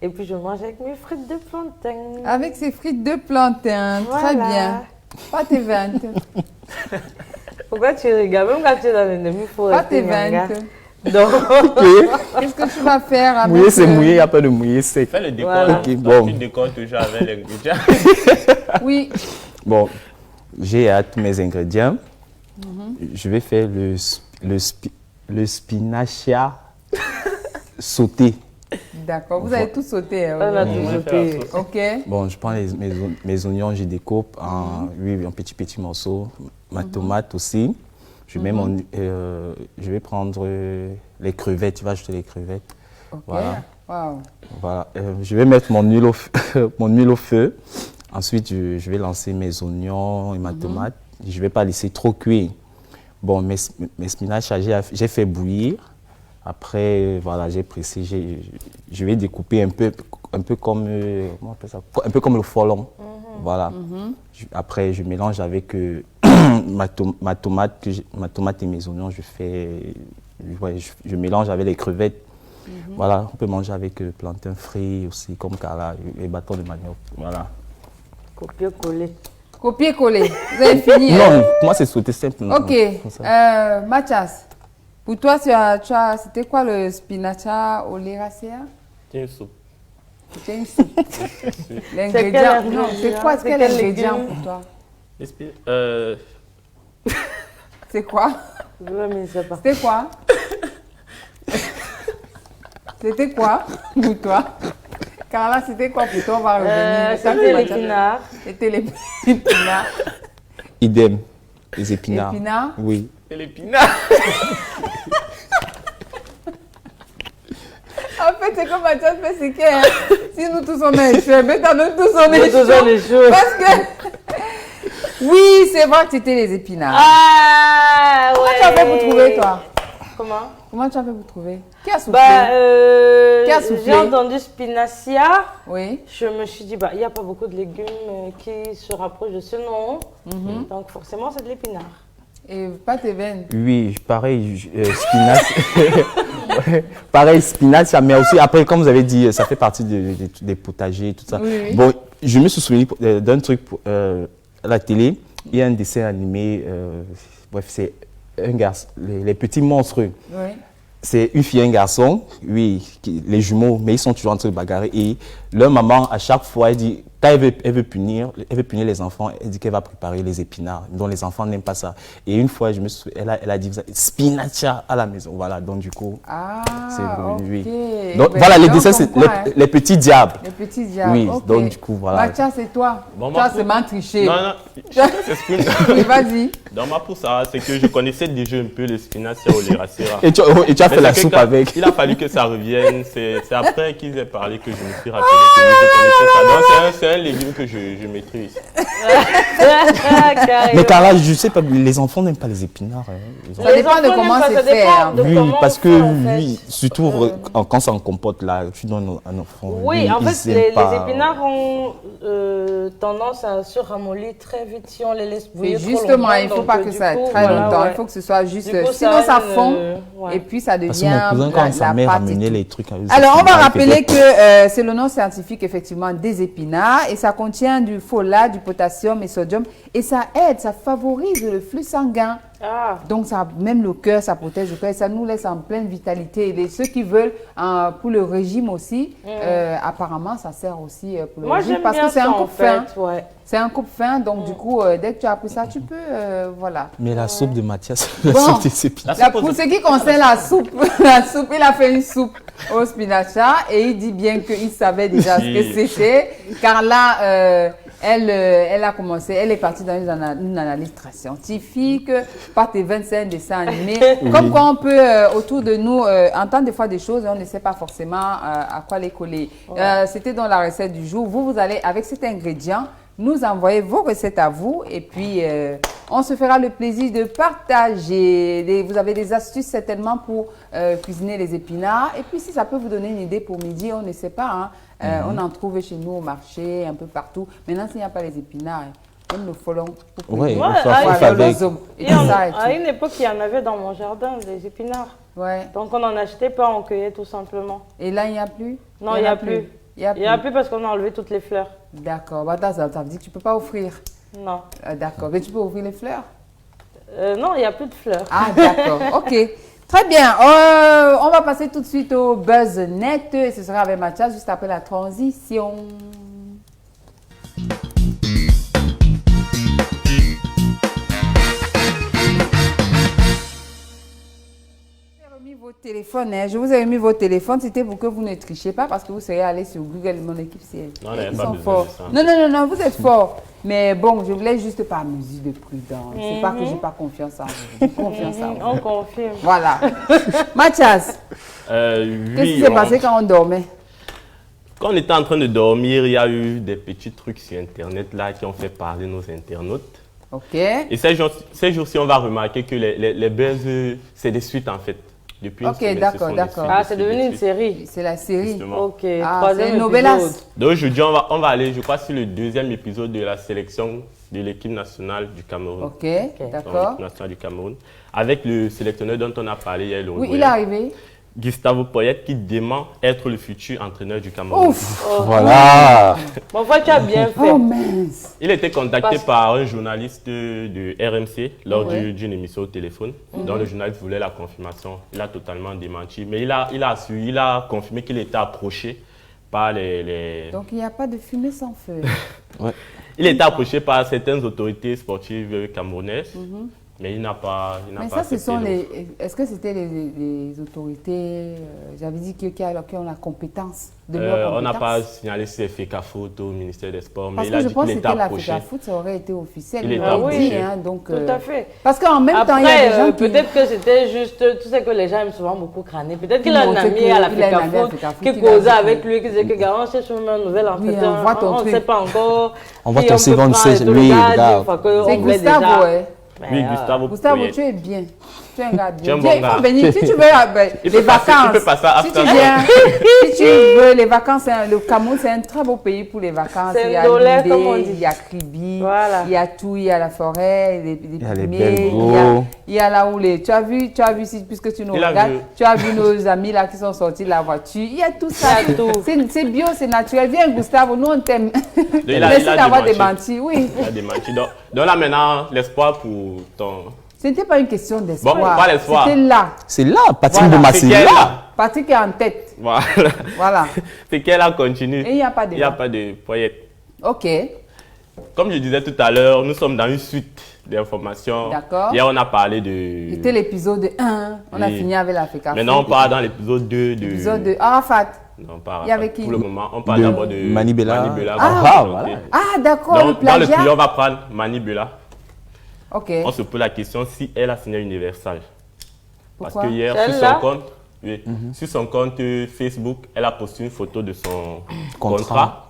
B: Et puis je mange avec mes frites de plantain.
A: Avec ces frites de plantain, voilà. Très bien. Pas tes ventes.
B: Pourquoi tu regardes? Même quand tu es dans l'ennemi, il faut
A: rester nyanga.
B: Donc,
A: qu'est-ce que tu vas faire avec...
C: Mouiller, c'est mouiller, il n'y a pas de mouiller, c'est...
D: Fais le décor.
B: Voilà.
C: Okay, bon.
D: Tu décores toujours avec l'ingrédient.
A: Oui.
C: Bon, j'ai tous mes ingrédients. Je vais faire le spinacia sauté.
A: D'accord, vous avez tout sauté.
B: On a tout sauté.
A: Ok.
C: Bon, je prends mes oignons, je découpe en petits morceaux. Ma tomate aussi. Je mets je vais prendre les crevettes, tu vas ajouter les crevettes.
A: Ok.
C: Voilà.
A: Wow.
C: Voilà. Je vais mettre mon huile au feu. Ensuite, je vais lancer mes oignons et ma tomate. Je ne vais pas laisser trop cuire. Bon, mes spinaches, j'ai fait bouillir. Après, voilà, j'ai pressé. Je vais découper un peu comme, comment on appelle ça? Un peu comme le folon. Voilà. Après, je mélange avec ma tomate et mes oignons. Je mélange avec les crevettes. Voilà, on peut manger avec plantain frit aussi, comme Carla, et bâton de manioc. Voilà.
B: Copier-coller.
A: Copier-coller. Vous avez fini?
C: Non, moi c'est sauté simple.
A: Ok. Mathias, pour toi, c'était quoi le spinacia oleracea?
D: C'est une soupe.
A: C'est une soupe. L'ingrédient. Non, c'est quoi? Quel ingrédient pour toi? C'est quoi? C'était quoi? C'était quoi pour toi? Carla, c'était quoi pour toi? On va revenir.
B: C'était l'épinard.
A: C'était les épinards.
C: Idem. Les épinards.
A: Épinards?
C: Oui.
D: Et l'épinard.
A: En fait, c'est comme Mathias fait, c'est que si nous tous on est échoués, mais t'as nous tous on est échoués. Parce que, oui, c'est vrai que c'était les épinards.
B: Ah, ouais.
A: Comment tu as fait pour trouver, toi?
B: Comment
A: tu as fait pour trouver? Qui a soufflé? Qui a soufflé?
B: J'ai entendu spinacia.
A: Oui.
B: Je me suis dit, il n'y a pas beaucoup de légumes qui se rapprochent de ce nom. Donc, forcément, c'est de l'épinard.
A: Et pas tes veines?
C: Oui, pareil, spinache. Pareil, spinache, mais aussi, après, comme vous avez dit, ça fait partie des potagers, tout ça.
A: Oui.
C: Bon, je me suis souvenu d'un truc à la télé. Il y a un dessin animé, bref, c'est un garçon, les petits monstres.
A: Oui.
C: C'est une fille et un garçon, oui, les jumeaux, mais ils sont toujours en train de bagarrer. Et leur maman, à chaque fois, elle dit, quand elle veut punir les enfants, elle dit qu'elle va préparer les épinards, dont les enfants n'aiment pas ça. Et une fois, elle a dit, spinacia à la maison. Voilà, donc du coup, c'est venu,
A: okay.
C: Oui. Donc voilà, les dessins, c'est les petits diables.
A: Les petits diables,
C: oui,
A: okay.
C: Donc du coup, voilà.
A: Mathias, c'est toi.
D: Bon,
A: toi, c'est mal triché.
D: Non,
A: oui, vas-y.
D: Dans ma pousse, c'est que je connaissais déjà un peu les spinacia oleracea.
C: Et tu as fait la soupe avec.
D: Il a fallu que ça revienne. C'est après qu'ils aient parlé que je me suis rappelé que je connaissais ça. Donc c'est un légume que je maîtrise.
C: Mais Carla, je sais pas, les enfants n'aiment pas les épinards.
A: Ça dépend de comment c'est fait.
C: Oui, parce que oui, surtout quand ça en compote là, tu donnes un enfant.
B: Oui, en fait, les épinards ont tendance à se ramollir très vite si on les laisse bouillir trop longtemps.
A: Justement, il ne faut pas que ça aille très longtemps. Il faut que ce soit juste. Sinon, ça fond et puis ça devient la pâte.
C: Les trucs.
A: Alors, on va rappeler que c'est le nom scientifique effectivement des épinards et ça contient du folate, du potassium et sodium et ça aide, ça favorise le flux sanguin. Donc, ça, même le cœur, ça protège le cœur et ça nous laisse en pleine vitalité. Et ceux qui veulent, pour le régime aussi, apparemment, ça sert aussi pour le régime. Parce que c'est un coupe fin. C'est un coupe fin, donc du coup, dès que tu as pris ça, tu peux, voilà.
C: Mais la soupe de Mathias, la soupe des épinards.
A: Pour ce qui concerne la soupe, il a fait une soupe au spinacha et il dit bien qu'il savait déjà ce que c'était. Car là, elle est partie dans une analyse très scientifique, par tes 25 dessins animés. Comme quoi on peut, autour de nous, entendre des fois des choses et on ne sait pas forcément à quoi les coller. C'était dans la recette du jour. Vous allez, avec cet ingrédient, nous envoyer vos recettes à vous et puis on se fera le plaisir de partager. Vous avez des astuces certainement pour cuisiner les épinards. Et puis si ça peut vous donner une idée pour midi, on ne sait pas. On en trouve chez nous au marché, un peu partout. Maintenant, s'il n'y a pas les épinards, même le folon.
C: Oui,
B: à une époque, il y en avait dans mon jardin, des épinards. Donc on en achetait pas, on cueillait tout simplement.
A: Et là, il n'y a plus?
B: Non, il n'y a plus. Il n'y a plus parce qu'on a enlevé toutes les fleurs.
A: D'accord. Ça veut dire que tu ne peux pas offrir?
B: Non.
A: D'accord. Mais tu peux offrir les fleurs?
B: Non, il n'y a plus de fleurs.
A: Ah, d'accord. OK. Très bien. On va passer tout de suite au Buzz Net. Et ce sera avec Mathias juste après la transition. Vos téléphones, je vous ai remis vos téléphones, c'était pour que vous ne trichiez pas parce que vous seriez allé sur Google, mon équipe c'est ils sont forts. Non, vous êtes forts. Mais bon, je voulais juste par mesure de prudence. C'est pas que j'ai pas confiance en vous. J'ai confiance en vous.
B: On confirme.
A: Voilà. Mathias, qu'est-ce qui s'est passé quand on dormait?
D: Quand on était en train de dormir, il y a eu des petits trucs sur Internet là qui ont fait parler nos internautes.
A: Ok.
D: Et ces jours-ci, on va remarquer que les buzz, c'est des suites en fait. Depuis
A: ok, d'accord.
B: Ah, c'est devenu une série.
A: C'est la série.
D: Justement.
B: Ok,
A: troisième épisode.
D: Donc aujourd'hui, on va aller, je crois, sur le deuxième épisode de la sélection de l'équipe nationale du Cameroun.
A: Ok, d'accord.
D: L'équipe nationale du Cameroun. Avec le sélectionneur dont on a parlé hier.
A: Oui, il est arrivé.
D: Gustavo Poyet qui dément être le futur entraîneur du Cameroun.
A: Ouf.
C: Voilà.
B: Bon, enfin, tu as bien fait.
A: Oh mince.
D: Il était contacté par un journaliste de RMC lors d'une émission au téléphone. Dont le journaliste voulait la confirmation. Il a totalement démenti. Mais il a confirmé qu'il était approché par les...
A: Donc il n'y a pas de fumée sans feu.
D: Il était approché par certaines autorités sportives camerounaises. Mais il n'a pas.
A: Mais ça, ce sont les. Est-ce que c'était les autorités j'avais dit qui ont la compétence de leur compétence.
D: On n'a pas signalé si c'est FECAFOOT au ministère des Sports, mais
A: parce
D: il a
A: dit qu'il était approché.
D: approché.
A: La FECAFOOT, ça aurait été officiel.
D: Il était approché.
A: Donc,
B: tout à fait.
A: Parce qu'en même temps, il y a des gens qui...
B: peut-être que c'était juste. Tu sais que les gens aiment souvent beaucoup crâner. Peut-être qu'il a un ami à la FECAFOOT qui causait avec lui, qui disait que Garant cherche un nouvel entretien. On ne sait pas encore.
C: On voit ton CV, on sait. Oui, regarde.
A: C'est Gustavo,
D: Oui,
A: Gustavo, tu es bien. Tu es un gars bien.
D: Bon gars.
A: Si tu veux les vacances, si tu veux les vacances, le Cameroun, c'est un très beau pays pour les vacances. Il y a Libé, il y a Kribi, il y a tout, il y a la forêt, les palmiers, il y a là où les... Tu as vu puisque tu nous regardes, tu as vu nos amis là qui sont sortis de la voiture. Il y a tout ça. C'est bio, c'est naturel. Viens Gustavo, nous on t'aime. Merci d'avoir démenti. Oui.
D: Il a démenti. Donc là maintenant, l'espoir pour ton...
A: Ce n'était pas une question d'espoir.
D: Bon, pas l'espoir.
A: C'était là.
C: C'est là, Patrick Boma, c'est là.
A: Patrick est en tête.
D: Voilà. C'est qu'elle a continué.
A: Et il n'y a pas de...
D: Il n'y a pas de Poyet.
A: Ok.
D: Comme je disais tout à l'heure, nous sommes dans une suite d'informations.
A: D'accord.
D: Hier, on a parlé de...
A: C'était l'épisode 1. On a fini avec la FECAFOOT.
D: Maintenant, on part dans l'épisode 2 de...
A: L'épisode 2. Arafat.
D: Non, pas
A: Il y avait qui?
D: Pour le moment, on parle d'abord de
C: Manibela.
A: Ah, d'accord, le plagiat.
D: Dans le studio, on va prendre Manibela.
A: Ok.
D: On se pose la question si elle a signé Universal.
A: Pourquoi?
D: Parce que hier, sur son compte Facebook, elle a posté une photo de son contrat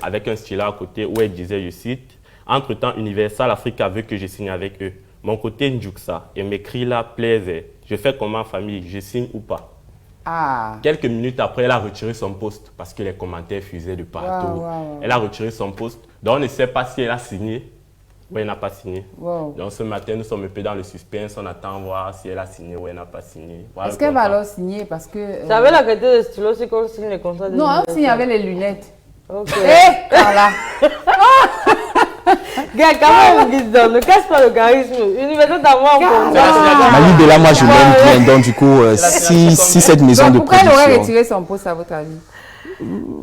D: avec un stylet à côté où elle disait, je cite, « Entre-temps, Universal Africa veut que je signe avec eux. Mon côté Ndjouksa et mes cris là plaisent. Je fais comment famille, je signe ou pas ?» Quelques minutes après, elle a retiré son post parce que les commentaires fusaient de partout. Elle a retiré son post. Donc, on ne sait pas si elle a signé ou elle n'a pas signé. Donc, ce matin, nous sommes un peu dans le suspense. On attend voir si elle a signé ou elle n'a pas signé. Voilà.
A: Est-ce qu'elle va alors signer parce que...
B: Ça avait la qualité de stylo, c'est qu'on signe les contrats de...
A: Non, on signe avec les lunettes.
B: Ok.
A: Voilà.
B: Gars, quand même, Guizdon, ne casse pas le charisme. Université d'avoir
C: Mali de là, moi, je l'aime bien. Donc, du coup, si cette maison de
A: pourquoi
C: production...
A: elle aurait retiré son poste, à votre avis?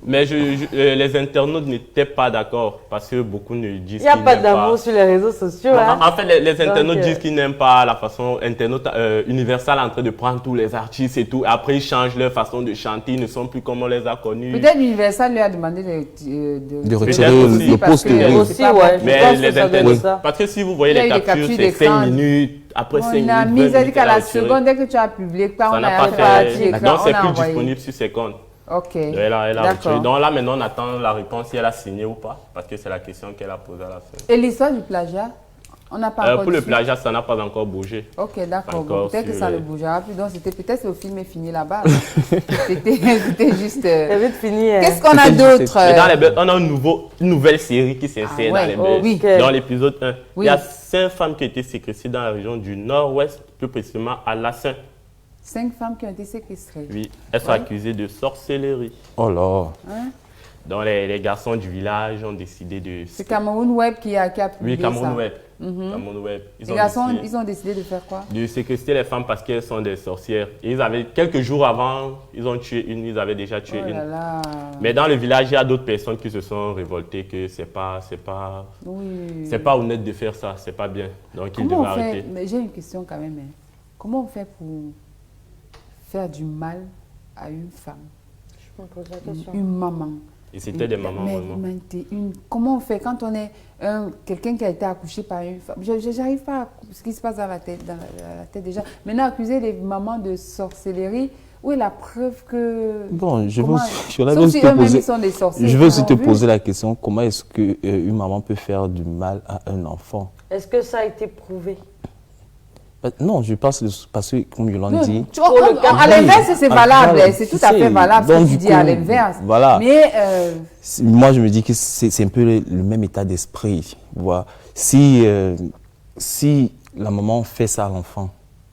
D: Mais les internautes n'étaient pas d'accord parce que beaucoup ne disent qu'ils n'aiment pas.
B: Il n'y a pas d'amour sur les réseaux sociaux. Hein?
D: En fait, les internautes disent qu'ils n'aiment pas la façon Universal en train de prendre tous les artistes et tout. Après, ils changent leur façon de chanter. Ils ne sont plus comme on les a connus.
A: Peut-être Universal lui a demandé de
C: retirer le poste.
B: Aussi, ouais.
D: Mais les internautes, parce que si vous voyez les captures, c'est 5 minutes. Après 5 minutes,
A: on a mis, ça dit qu'à la seconde, dès que tu as publié, on a fait
D: donc, c'est plus disponible sur ses comptes.
A: Ok.
D: Elle a retiré. Donc là, maintenant, on attend la réponse si elle a signé ou pas, parce que c'est la question qu'elle a posée à la fin.
A: Et l'histoire du plagiat, on n'a pas encore
D: pour le plagiat, ça n'a pas encore bougé.
A: Ok, d'accord. Peut-être que ça ne bougera plus. Donc, c'était peut-être le film est fini là-bas. C'était juste... Qu'est-ce qu'on a d'autre?
D: On a une nouvelle série qui s'insère dans l'épisode 1. Il y a 5 femmes qui ont été séquestrées dans la région du Nord-Ouest, plus précisément à Lassin.
A: 5 femmes qui ont été séquestrées.
D: Oui, elles sont accusées de sorcellerie.
C: Oh là.
A: Hein?
D: Donc les garçons du village ont décidé de...
A: C'est Cameroun Web qui a publié ça.
D: Oui, Cameroun Web. Cameroun Web.
A: Les garçons, ils ont décidé de faire quoi?
D: De séquestrer les femmes parce qu'elles sont des sorcières. Et ils avaient, quelques jours avant, ils ont tué une, ils avaient déjà tué une.
A: Là.
D: Mais dans le village, il y a d'autres personnes qui se sont révoltées que c'est pas honnête de faire ça, c'est pas bien. Donc ils devaient arrêter.
A: Mais j'ai une question quand même. Comment on fait pour faire du mal à une femme?
B: Je me pose la question.
A: Une maman.
D: Et c'était des mamans vraiment.
A: Comment on fait quand on est quelqu'un qui a été accouché par une femme? Je n'arrive pas à ce qui se passe dans la tête déjà. Maintenant, accuser les mamans de sorcellerie, où est la preuve que...
C: Bon, je veux aussi te poser la question, comment est-ce qu'une maman peut faire du mal à un enfant?
B: Est-ce que ça a été prouvé?
C: Non, je pense parce que, comme Yolande dit...
A: À l'inverse, c'est valable, c'est tout à fait valable ce que tu dis à l'inverse.
C: Voilà.
A: Mais...
C: moi, je me dis que c'est un peu le même état d'esprit. Si la maman fait ça à l'enfant,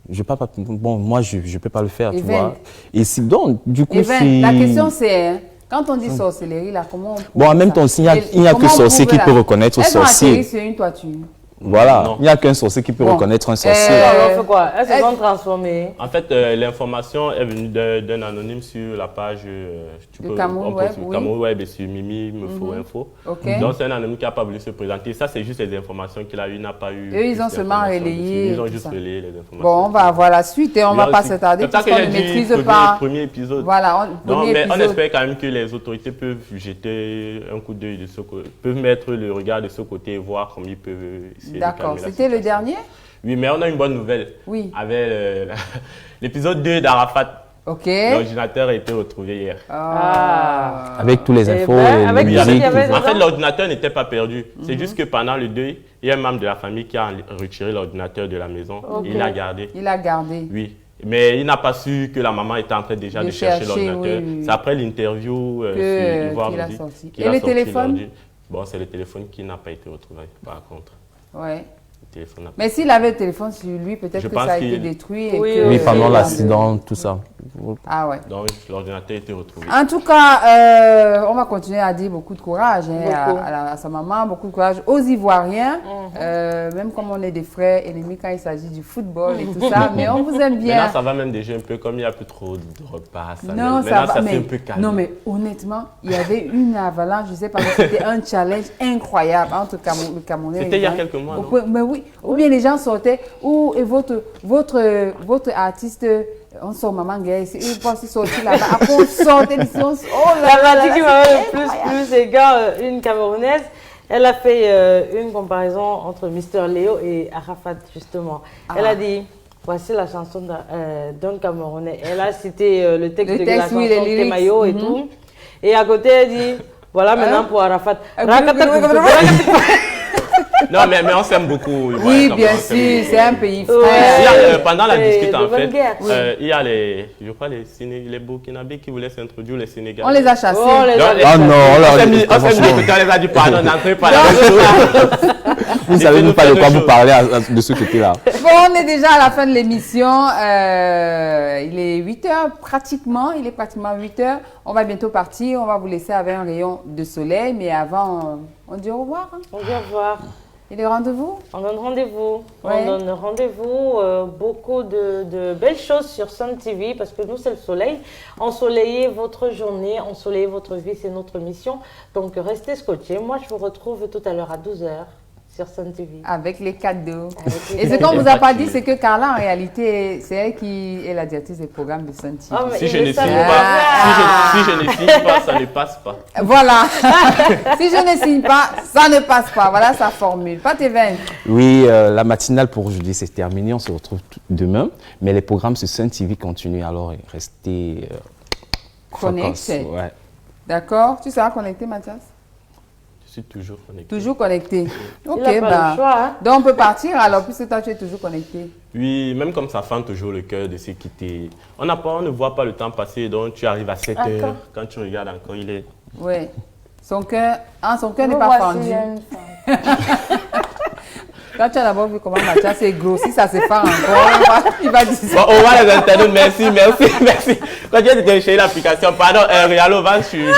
C: moi, je ne peux pas le faire, tu vois. Et si, donc, du coup,
A: la question, c'est... Quand on dit sorcellerie, là, comment on prouve
C: Bon, en même temps, il n'y a que sorcier qui peut reconnaître sorcier.
A: Elles sont sur une toiture.
C: Voilà, il n'y a qu'un sorcier qui peut reconnaître un sorcier.
B: Alors, on fait quoi? Elles se sont transformées.
D: En fait, l'information est venue d'un anonyme sur la page
A: Cameroun
D: Web et sur Mimi Me Faut Info. Donc, c'est un anonyme qui n'a pas voulu se présenter. Ça, c'est juste les informations qu'il a eues. Il n'a pas eu.
A: Eux, ils ont seulement relayé.
D: Ils ont juste relayé les informations.
A: Bon, on va avoir la suite et on ne va pas s'attarder parce qu'on ne maîtrise pas.
D: Premier épisode.
A: Voilà,
D: mais on espère quand même que les autorités peuvent jeter un coup d'œil de ce côté, peuvent mettre le regard de ce côté et voir comment ils peuvent.
A: D'accord, c'était le dernier?
D: Oui, mais on a une bonne nouvelle.
A: Oui.
D: Avec l'épisode 2 d'Arafat.
A: Ok.
D: L'ordinateur a été retrouvé hier.
C: Avec tous les infos
D: et musique. En fait, l'ordinateur n'était pas perdu. C'est juste que pendant le deuil, il y a un membre de la famille qui a retiré l'ordinateur de la maison. Il l'a gardé.
A: Il l'a gardé.
D: Oui. Mais il n'a pas su que la maman était en train déjà de chercher l'ordinateur.
A: Oui.
D: C'est après l'interview
A: qu'il a sorti. Et le téléphone?
D: Bon, c'est le téléphone qui n'a pas été retrouvé, par contre.
A: Ouais. Mais s'il avait le téléphone sur lui, peut-être que ça a été détruit.
C: Oui, pendant l'accident, tout ça.
A: Ah ouais.
D: Donc l'ordinateur a été retrouvé.
A: En tout cas, on va continuer à dire beaucoup de courage à sa maman, beaucoup de courage aux Ivoiriens, même comme on est des frères ennemis quand il s'agit du football et tout ça, mais on vous aime bien.
D: Maintenant, ça va même déjà un peu, comme il n'y a plus trop de repas.
A: Non, ça va, mais, un peu calme. Non, mais honnêtement, il y avait une avalanche, je sais pas, c'était un challenge incroyable entre le Camerounais.
D: C'était il y a quelques mois, non?
A: Mais oui, ou bien les gens sortaient, ou votre artiste... On sort Maman Gueye, ils pensent sortir là-bas. Après, on sortait d'ici,
B: la partie qui m'a le plus, c'est quand une Camerounaise, elle a fait une comparaison entre Mister Léo et Arafat, justement. Elle a dit, voici la chanson d'un Camerounais. Elle a cité le texte de la chanson Kemayo et tout. Et à côté, elle dit, voilà maintenant pour Arafat.
D: Non, mais on s'aime beaucoup.
A: Oui, bien sûr, c'est un pays frère.
D: Pendant la dispute, en fait, il y a je crois les Burkinabés qui voulaient s'introduire les Sénégalais.
A: On les a chassés.
C: Ah non,
D: on s'est mis on les a dit pardon, n'entrez pas là.
C: Vous ne savez même pas de quoi vous parlez de ce côté-là.
A: Bon, on est déjà à la fin de l'émission. Il est 8h pratiquement. Il est pratiquement 8h. On va bientôt partir. On va vous laisser avec un rayon de soleil. Mais avant, on dit au revoir.
B: On dit au revoir.
A: Et les rendez-vous?
B: On donne rendez-vous.
A: Ouais.
B: On donne rendez-vous. Beaucoup de belles choses sur Sun TV parce que nous, c'est le soleil. Ensoleiller votre journée, ensoleiller votre vie, c'est notre mission. Donc, restez scotchés. Moi, je vous retrouve tout à l'heure à 12h sur Sun TV.
A: Avec les cadeaux. Et ce qu'on ne vous a pas dit, c'est que Carla, en réalité, c'est elle qui est la directrice des programmes de Sun TV.
D: Oh, si je ne signe pas, si je ne signe pas, ça ne passe pas.
A: Voilà. Si je ne signe pas, ça ne passe pas. Voilà sa formule. Pas tes veines.
C: Oui, la matinale pour aujourd'hui, c'est terminé. On se retrouve demain. Mais les programmes sur Sun TV continuent. Alors, restez
A: connectés.
C: Ouais.
A: D'accord. Tu seras connecté, Mathias?
D: Je suis toujours connecté.
A: Toujours connecté. Ok,
B: Il a pas le choix, hein.
A: Donc on peut partir alors, puisque toi tu es toujours connecté.
D: Oui, même comme ça fend toujours le cœur de se quitter. On ne voit pas le temps passer, donc tu arrives à 7 heures. Quand tu regardes encore, il est...
A: Oui. Son cœur n'est pas fendu. Quand tu as d'abord vu comment Mathias s'est grossi, ça se fait encore. Il va dire ça.
D: Bon, on va les internautes, merci. Quand tu as téléchargé l'application, pardon, Rialo, va sur là.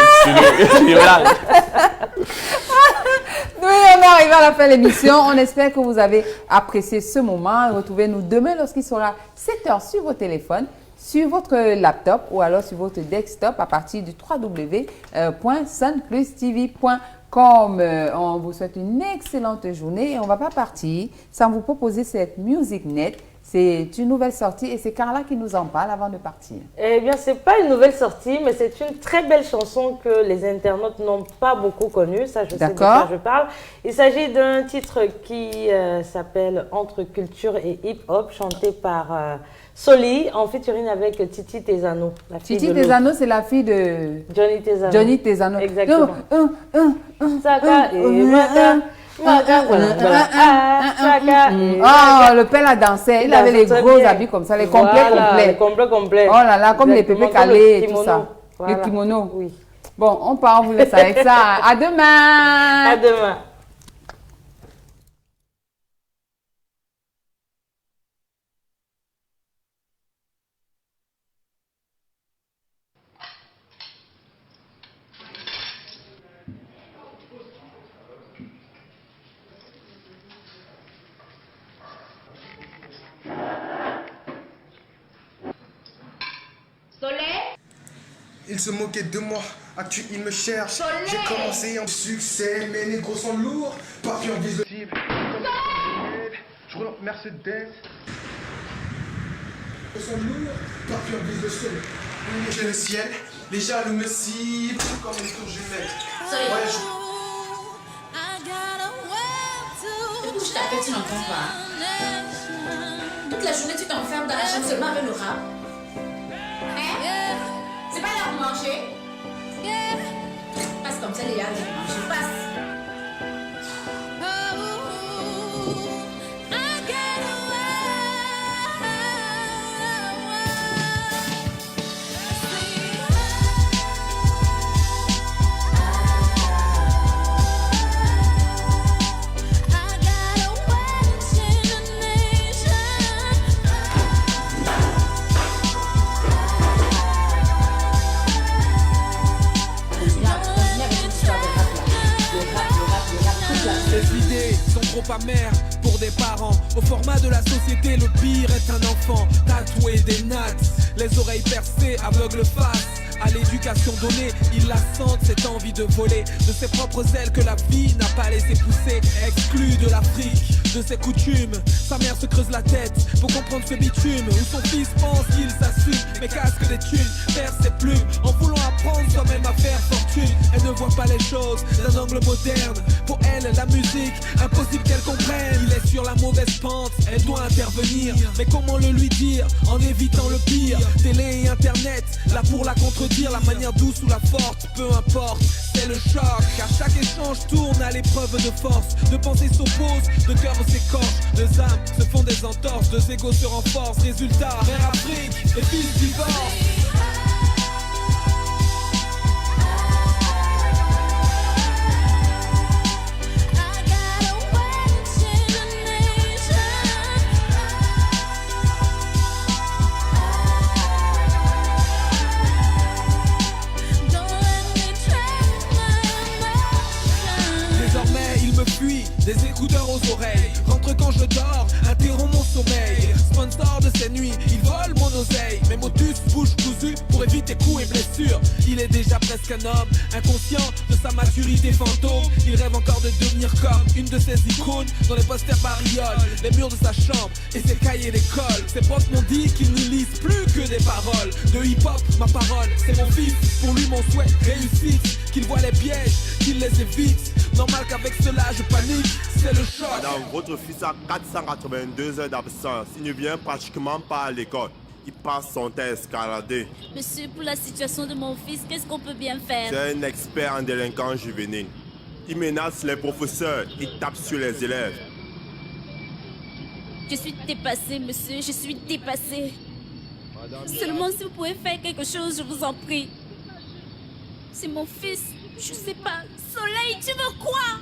A: Oui, on est arrivé à la fin de l'émission. On espère que vous avez apprécié ce moment. Retrouvez-nous demain lorsqu'il sera 7h sur vos téléphones, sur votre laptop ou alors sur votre desktop à partir du www.sunplustv.com. On vous souhaite une excellente journée et on ne va pas partir sans vous proposer cette Music Net. C'est une nouvelle sortie et c'est Carla qui nous en parle avant de partir.
B: Eh bien, ce n'est pas une nouvelle sortie, mais c'est une très belle chanson que les internautes n'ont pas beaucoup connue. Ça, je sais de quoi je parle. Il s'agit d'un titre qui s'appelle Entre culture et hip-hop, chanté par Soli, en featuring avec Titi Tezano.
A: Titi Tezano, c'est la fille de
B: Johnny Tezano.
A: Johnny Tezano.
B: Exactement. Saka et Mata.
A: Oh, le père la dansait. Il avait les gros habits comme ça, les complets complets. Oh là là, comme les pépés calés et tout ça. Le kimono. Oui. Bon, on part, on vous laisse avec ça. À demain.
B: À demain.
L: Il se moquait de moi, actu il me cherche. J'ai commencé en succès, mes négros sont lourds. Papillon vise le cible. Je roule en Mercedes. Ils sont lourds, papillon vise le sol. J'ai le ciel, les jaloux me ciblent comme une tour jumelle. Ouais,
M: je t'appelle, tu n'entends pas. Toute la journée, tu t'enfermes dans la chambre seulement avec le rap. C'est pas l'heure de manger. Passe comme ça, les gars, je passe.
N: Trop amer pour des parents. Au format de la société, le pire est un enfant tatoué des nattes, les oreilles percées, aveugle face. À l'éducation donnée, ils la sentent, cette envie de voler de ses propres ailes que la vie n'a pas laissé pousser. Exclu de l'Afrique, de ses coutumes, sa mère se creuse la tête pour comprendre ce bitume où son fils pense qu'il s'assume, mais casque des thunes, perd ses plumes en voulant apprendre soi-même à faire fortune. Elle ne voit pas les choses d'un angle moderne. Pour elle, la musique, impossible qu'elle comprenne. Il est sur la mauvaise pente, elle doit intervenir, mais comment le lui dire en évitant le pire? Télé et internet, là pour la contredire, la manière douce ou la forte, peu importe, c'est le choc. Car chaque échange tourne à l'épreuve de force. Deux pensées s'opposent, deux cœurs s'écorchent, deux âmes se font des entorses, deux égos se renforcent. Résultat, mère Afrique, les fils divorcent. Fuit nuit, des écouteurs aux oreilles. Rentre quand je dors, interrompt mon sommeil. Sponsor de ces nuits, il vole mon oseille. Mes motus bouche cousue pour éviter coups et blessures. Il est déjà presque un homme, inconscient de sa maturité fantôme. Il rêve encore de devenir comme une de ses icônes dont les posters bariolent les murs de sa chambre et ses cahiers d'école. Ses profs m'ont dit qu'il ne lise plus que des paroles de hip-hop. Ma parole, c'est mon fils, pour lui mon souhait réussite. Qu'il voit les pièges, qu'il les évite. Normal qu'avec cela je panique, c'est le choc.
O: Madame, votre fils a 482 heures d'absence. Il ne vient pratiquement pas à l'école. Il passe son temps escaladé.
I: Monsieur, pour la situation de mon fils, qu'est-ce qu'on peut bien faire?
O: C'est un expert en délinquance juvénile. Il menace les professeurs, il tape sur les élèves.
I: Je suis dépassée, monsieur, je suis dépassée. Seulement si vous pouvez faire quelque chose, je vous en prie. C'est mon fils, je sais pas. Soleil, tu veux quoi?